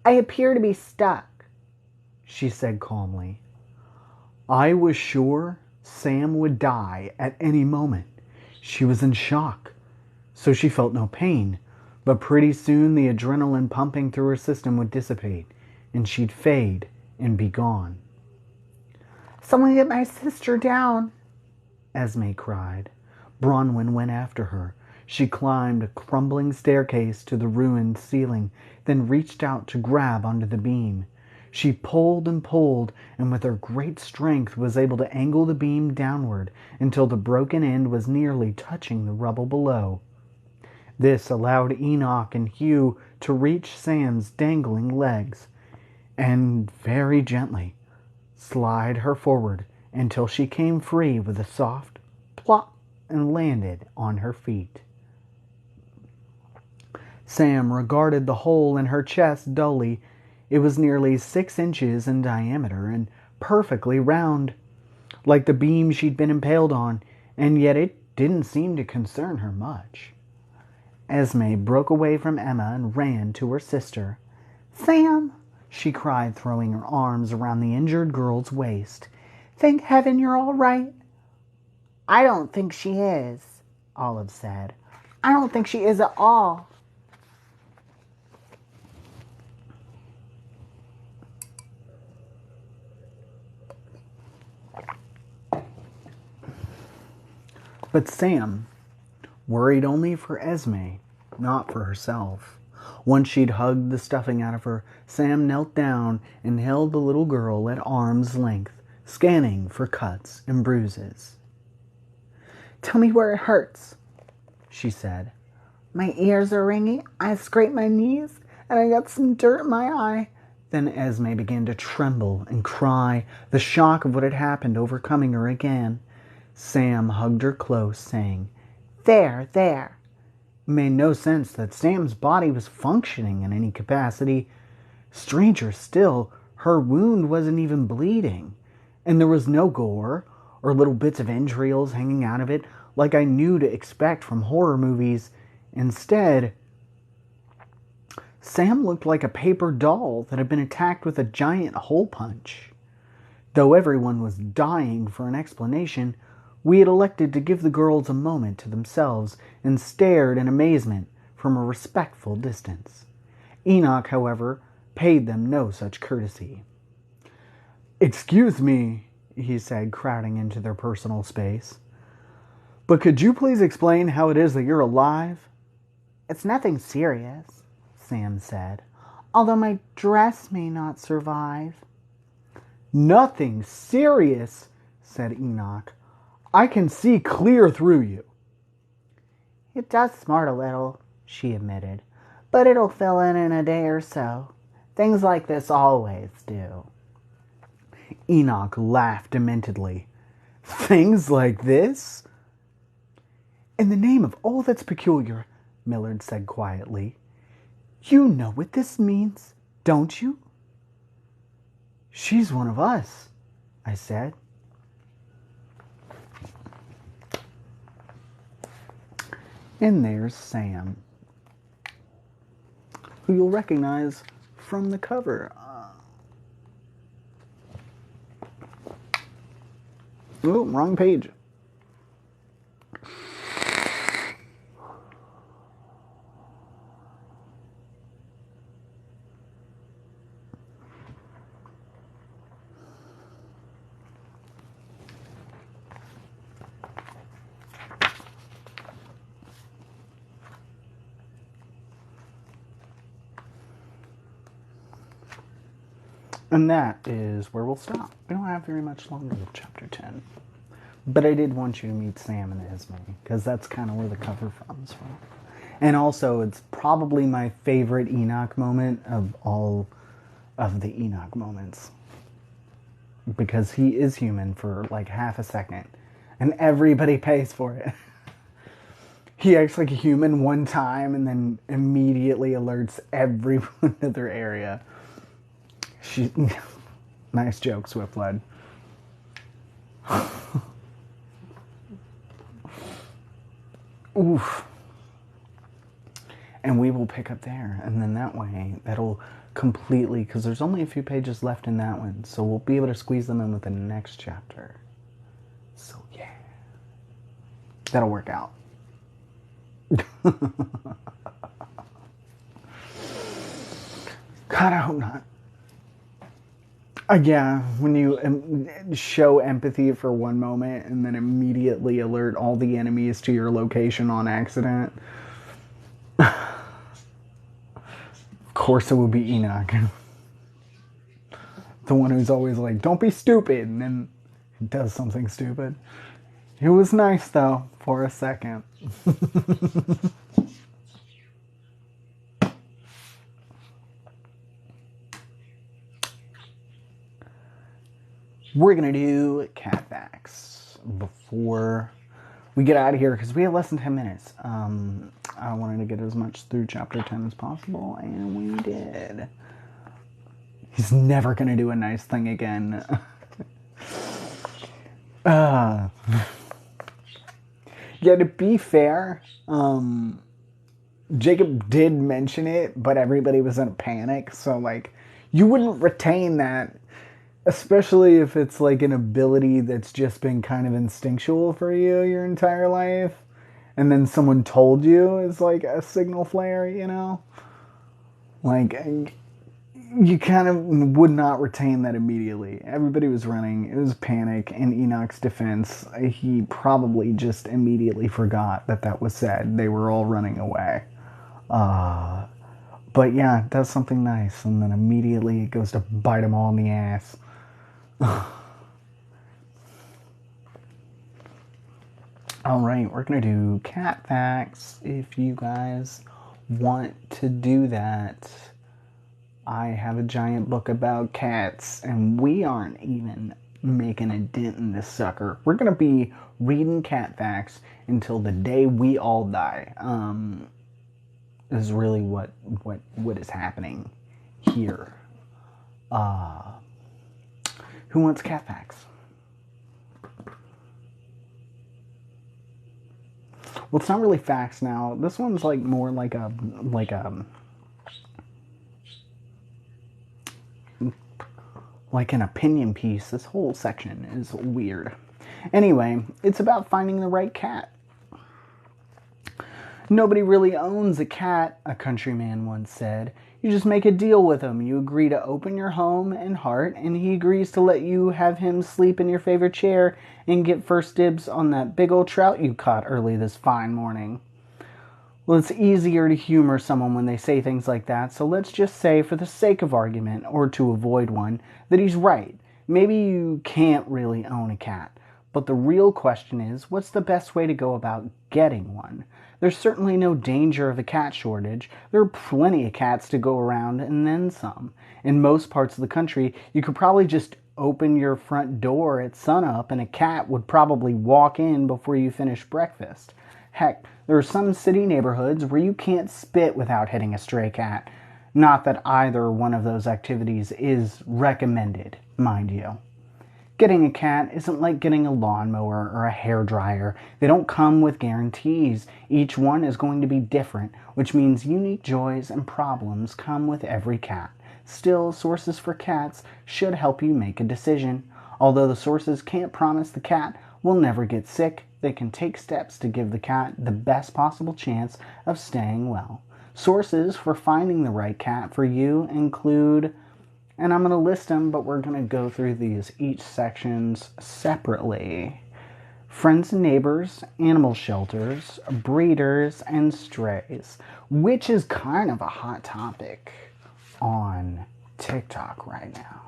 I appear to be stuck, she said calmly. I was sure Sam would die at any moment. She was in shock, so she felt no pain, but pretty soon the adrenaline pumping through her system would dissipate, and she'd fade and be gone. Someone get my sister down, Esme cried. Bronwyn went after her. She climbed a crumbling staircase to the ruined ceiling, then reached out to grab onto the beam. She pulled, and with her great strength was able to angle the beam downward until the broken end was nearly touching the rubble below. This allowed Enoch and Hugh to reach Sam's dangling legs, and very gently slide her forward until she came free with a soft plop and landed on her feet. Sam regarded the hole in her chest dully. It was nearly 6 inches in diameter and perfectly round, like the beam she'd been impaled on, and yet it didn't seem to concern her much. Esme broke away from Emma and ran to her sister. Sam, she cried, throwing her arms around the injured girl's waist. Thank heaven you're all right. I don't think she is, Olive said. I don't think she is at all. But Sam worried only for Esme, not for herself. Once she'd hugged the stuffing out of her, Sam knelt down and held the little girl at arm's length, scanning for cuts and bruises. Tell me where it hurts, she said. My ears are ringing, I scrape my knees, and I got some dirt in my eye. Then Esme began to tremble and cry, the shock of what had happened overcoming her again. Sam hugged her close, saying, "There, there." It made no sense that Sam's body was functioning in any capacity. Stranger still, her wound wasn't even bleeding, and there was no gore or little bits of entrails hanging out of it like I knew to expect from horror movies. Instead, Sam looked like a paper doll that had been attacked with a giant hole punch. Though everyone was dying for an explanation, we had elected to give the girls a moment to themselves and stared in amazement from a respectful distance. Enoch, however, paid them no such courtesy. "Excuse me," he said, crowding into their personal space, "but could you please explain how it is that you're alive?" "It's nothing serious," Sam said, "although my dress may not survive." "Nothing serious," said Enoch. "I can see clear through you." "It does smart a little," she admitted, "but it'll fill in a day or so. Things like this always do." Enoch laughed dementedly. "Things like this?" "In the name of all that's peculiar," Millard said quietly, "you know what this means, don't you?" "She's one of us," I said. And there's Sam, who you'll recognize from the cover. Oh, wrong page. And that is where we'll stop. We don't have very much longer with chapter 10. But I did want you to meet Sam and Esme, because that's kind of where the cover comes from. And also, it's probably my favorite Enoch moment of all of the Enoch moments. Because he is human for like half a second. And everybody pays for it. He acts like a human one time and then immediately alerts everyone to their area. Nice joke, Swiftblood. Oof. And we will pick up there, and then that way, that'll completely, because there's only a few pages left in that one, so we'll be able to squeeze them in with the next chapter. So yeah, that'll work out. God, I hope not. Yeah, when you show empathy for one moment and then immediately alert all the enemies to your location on accident. Of course it would be Enoch. The one who's always like, don't be stupid, and then he does something stupid. It was nice, though, for a second. We're going to do cat facts before we get out of here, because we have less than 10 minutes. I wanted to get as much through chapter 10 as possible, and we did. He's never going to do a nice thing again. Yeah, to be fair, Jacob did mention it, but everybody was in a panic, so, like, you wouldn't retain that, especially if it's, like, an ability that's just been kind of instinctual for you your entire life, and then someone told you it's, like, a signal flare, you know? Like, you kind of would not retain that immediately. Everybody was running. It was panic. In Enoch's defense, he probably just immediately forgot that that was said. They were all running away. But yeah, it does something nice, and then immediately it goes to bite them all in the ass. Alright, we're going to do cat facts if you guys want to do that. I have a giant book about cats, and we aren't even making a dent in this sucker. We're gonna be reading cat facts until the day we all die. Is really what is happening here. Who wants cat facts? Well, it's not really facts now. This one's like more like an opinion piece. This whole section is weird. Anyway, it's about finding the right cat. Nobody really owns a cat, a countryman once said. You just make a deal with him. You agree to open your home and heart, and he agrees to let you have him sleep in your favorite chair and get first dibs on that big old trout you caught early this fine morning. Well, it's easier to humor someone when they say things like that, so let's just say, for the sake of argument, or to avoid one, that he's right. Maybe you can't really own a cat, but the real question is, what's the best way to go about getting one? There's certainly no danger of a cat shortage. There are plenty of cats to go around and then some. In most parts of the country, you could probably just open your front door at sunup and a cat would probably walk in before you finish breakfast. Heck, there are some city neighborhoods where you can't spit without hitting a stray cat. Not that either one of those activities is recommended, mind you. Getting a cat isn't like getting a lawnmower or a hairdryer. They don't come with guarantees. Each one is going to be different, which means unique joys and problems come with every cat. Still, sources for cats should help you make a decision. Although the sources can't promise the cat will never get sick, they can take steps to give the cat the best possible chance of staying well. Sources for finding the right cat for you include, and I'm going to list them, but we're going to go through these each sections separately. Friends and neighbors, animal shelters, breeders, and strays, which is kind of a hot topic on TikTok right now.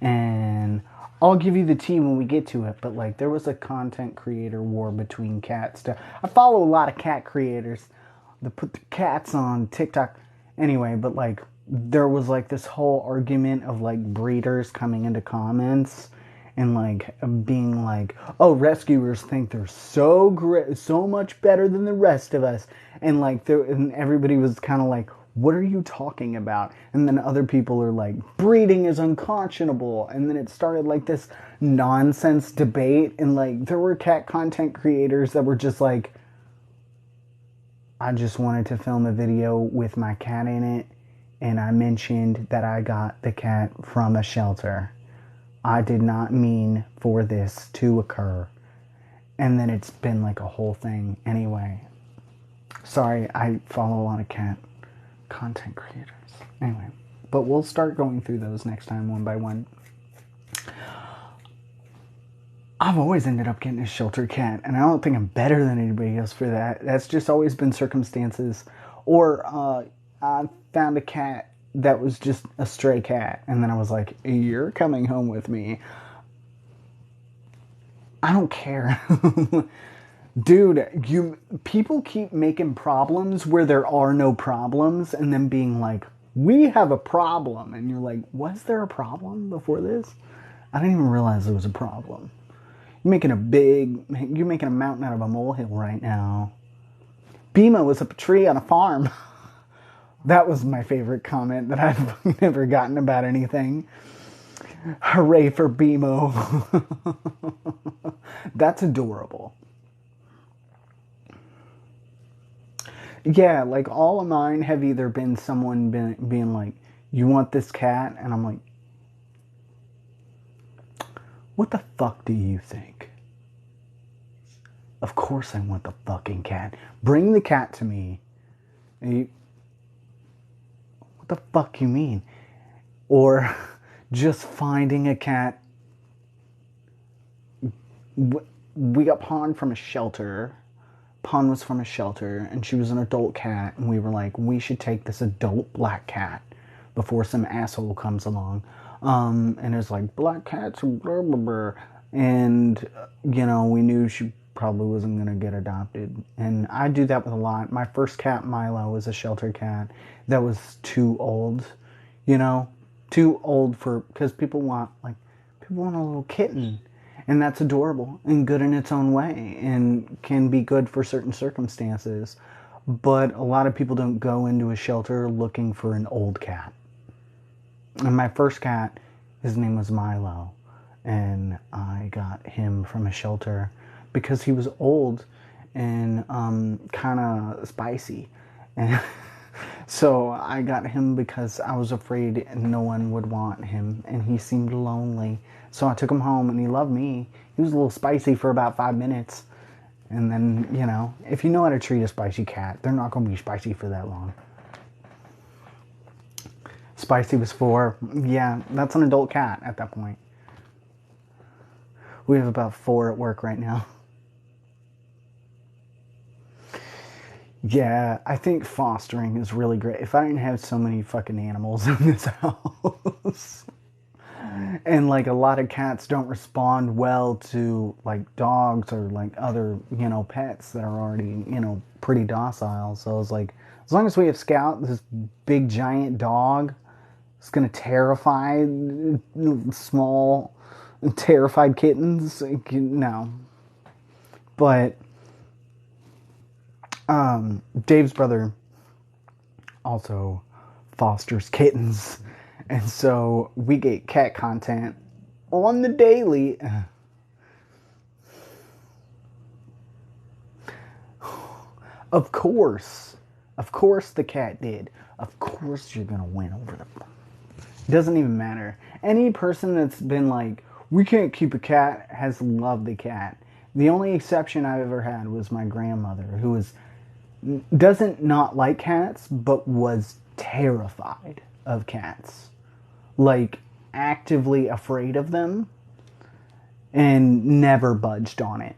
And I'll give you the tea when we get to it, but like there was a content creator war between cats. I follow a lot of cat creators that put the cats on TikTok. Anyway, but like there was like this whole argument of like breeders coming into comments and like being like, oh, rescuers think they're so great, so much better than the rest of us. And like and everybody was kind of like, what are you talking about? And then other people are like, breeding is unconscionable. And then it started like this nonsense debate. And like there were cat content creators that were just like, I just wanted to film a video with my cat in it. And I mentioned that I got the cat from a shelter. I did not mean for this to occur. And then it's been like a whole thing. Anyway, sorry, I follow a lot of cat content creators. Anyway, but we'll start going through those next time one by one. I've always ended up getting a shelter cat, and I don't think I'm better than anybody else for that. That's just always been circumstances. Or I found a cat that was just a stray cat, and then I was like, you're coming home with me. I don't care. Dude, people keep making problems where there are no problems and then being like, we have a problem. And you're like, was there a problem before this? I didn't even realize there was a problem. You're making a mountain out of a molehill right now. BMO was up a tree on a farm. That was my favorite comment that I've never gotten about anything. Hooray for BMO. That's adorable. Yeah, like all of mine have either been someone being like, you want this cat? And I'm like, what the fuck do you think? Of course I want the fucking cat. Bring the cat to me. What the fuck you mean? Or just finding a cat. We got Pawn from a shelter. Pawn was from a shelter, and she was an adult cat, and we were like, we should take this adult black cat before some asshole comes along. And it was like, black cats, blah, blah, blah. And, you know, we knew she probably wasn't going to get adopted. And I do that with a lot. My first cat, Milo, was a shelter cat that was too old. you know, too old for, because people want a little kitten, and that's adorable and good in its own way and can be good for certain circumstances. But a lot of people don't go into a shelter looking for an old cat. And my first cat, his name was Milo, and I got him from a shelter because he was old and kind of spicy. And so I got him because I was afraid no one would want him, and he seemed lonely. So I took him home, and he loved me. He was a little spicy for about 5 minutes. And then, you know, if you know how to treat a spicy cat, they're not going to be spicy for that long. Spicy was 4. Yeah, that's an adult cat at that point. We have about 4 at work right now. Yeah, I think fostering is really great. If I didn't have so many fucking animals in this house, and like a lot of cats don't respond well to like dogs or like other, you know, pets that are already, you know, pretty docile. So I was like, as long as we have Scout, this big giant dog, it's gonna terrify small, terrified kittens. No, but Dave's brother also fosters kittens, and so we get cat content on the daily. Of course the cat did. Of course you're gonna win over them. It doesn't even matter. Any person that's been like, we can't keep a cat, has loved the cat. The only exception I've ever had was my grandmother, who doesn't not like cats, but was terrified of cats. Like, actively afraid of them, and never budged on it.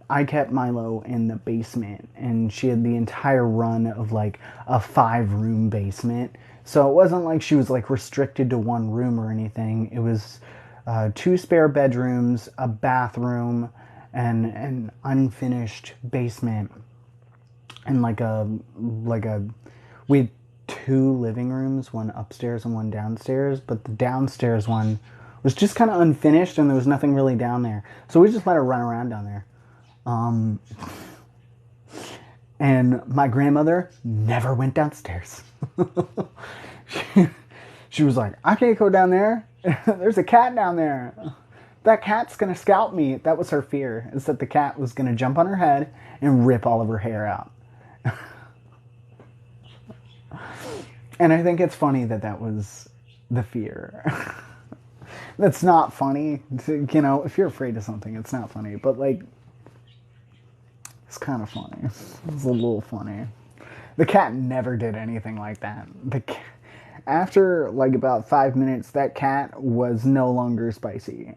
I kept Milo in the basement, and she had the entire run of like a 5-room basement. So it wasn't like she was like restricted to one room or anything. It was 2 spare bedrooms, a bathroom, and an unfinished basement. And we had 2 living rooms, one upstairs and one downstairs, but the downstairs one was just kind of unfinished and there was nothing really down there. So we just let her run around down there. And my grandmother never went downstairs. She was like, I can't go down there. There's a cat down there. That cat's gonna scalp me. That was her fear, is that the cat was gonna jump on her head and rip all of her hair out. And I think it's funny that was the fear. That's not funny. You know, if you're afraid of something, it's not funny. But, like, it's kind of funny. It's a little funny. The cat never did anything like that. After, like, about 5 minutes, that cat was no longer spicy.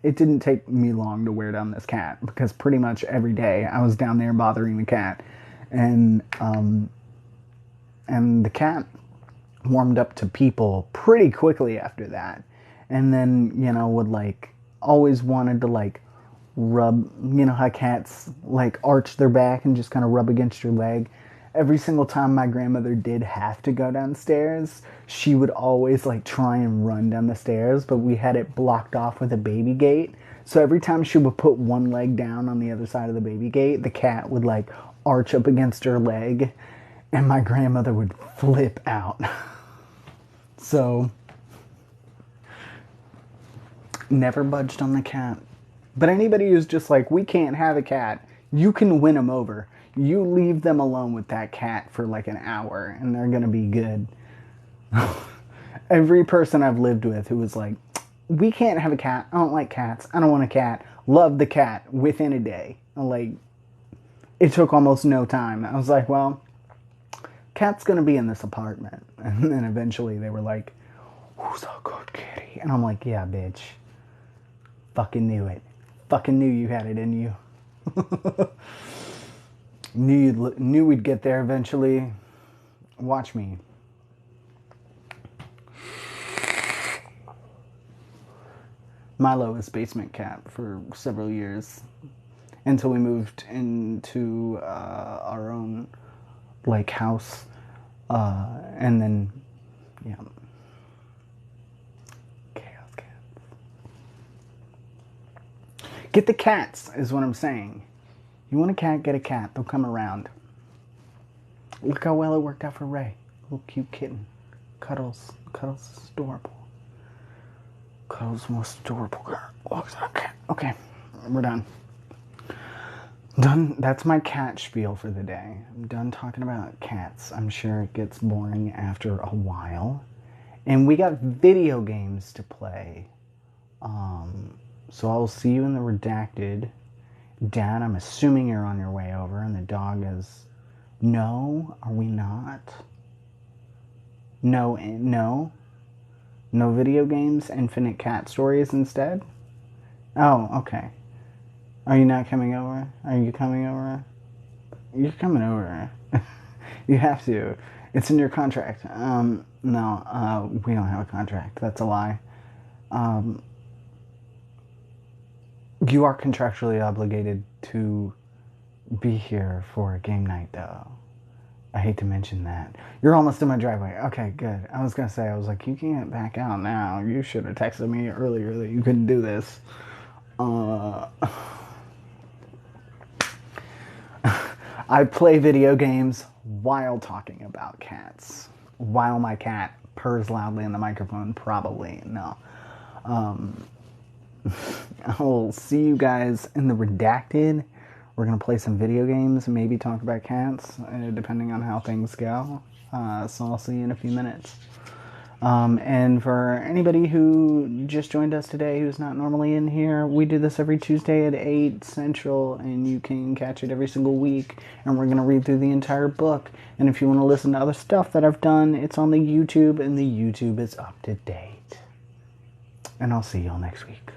It didn't take me long to wear down this cat, because pretty much every day I was down there bothering the cat. And the cat warmed up to people pretty quickly after that. And then, you know, would like always wanted to like rub, you know how cats like arch their back and just kind of rub against your leg. Every single time my grandmother did have to go downstairs, she would always like try and run down the stairs, but we had it blocked off with a baby gate. So every time she would put one leg down on the other side of the baby gate, the cat would like arch up against her leg, and my grandmother would flip out. So, never budged on the cat. But anybody who's just like, we can't have a cat, you can win them over. You leave them alone with that cat for like an hour, and they're gonna be good. Every person I've lived with who was like, we can't have a cat, I don't like cats, I don't want a cat, loved the cat within a day. Like, it took almost no time. I was like, well, cat's gonna be in this apartment. And then eventually they were like, who's a good kitty? And I'm like, yeah, bitch. Fucking knew it. Fucking knew you had it in you. Knew we'd get there eventually. Watch me. Milo was basement cat for several years until we moved into our own like house, and then yeah, Get the cats, is what I'm saying. You want a cat, get a cat. They'll come around. Look how well it worked out for Ray. Little cute kitten. Cuddles. Cuddles is adorable. Cuddles the most adorable girl. Look at that cat. Okay, we're done. Done. That's my cat spiel for the day. I'm done talking about cats. I'm sure it gets boring after a while. And we got video games to play. So I'll see you in the redacted. Dad, I'm assuming you're on your way over, and the dog is... No? Are we not? No? No video games? Infinite cat stories instead? Oh, okay. Are you not coming over? Are you coming over? You're coming over. You have to. It's in your contract. No, we don't have a contract. That's a lie. You are contractually obligated to be here for a game night, though. I hate to mention that. You're almost in my driveway. Okay, good. I was like, you can't back out now. You should have texted me earlier that you couldn't do this. I play video games while talking about cats. While my cat purrs loudly in the microphone, probably. No. I will see you guys in the redacted. We're going to play some video games, maybe talk about cats, depending on how things go. So I'll see you in a few minutes. And for anybody who just joined us today who's not normally in here, we do this every Tuesday at 8 Central, and you can catch it every single week. And we're going to read through the entire book. And if you want to listen to other stuff that I've done, it's on the YouTube, and the YouTube is up to date. And I'll see y'all next week.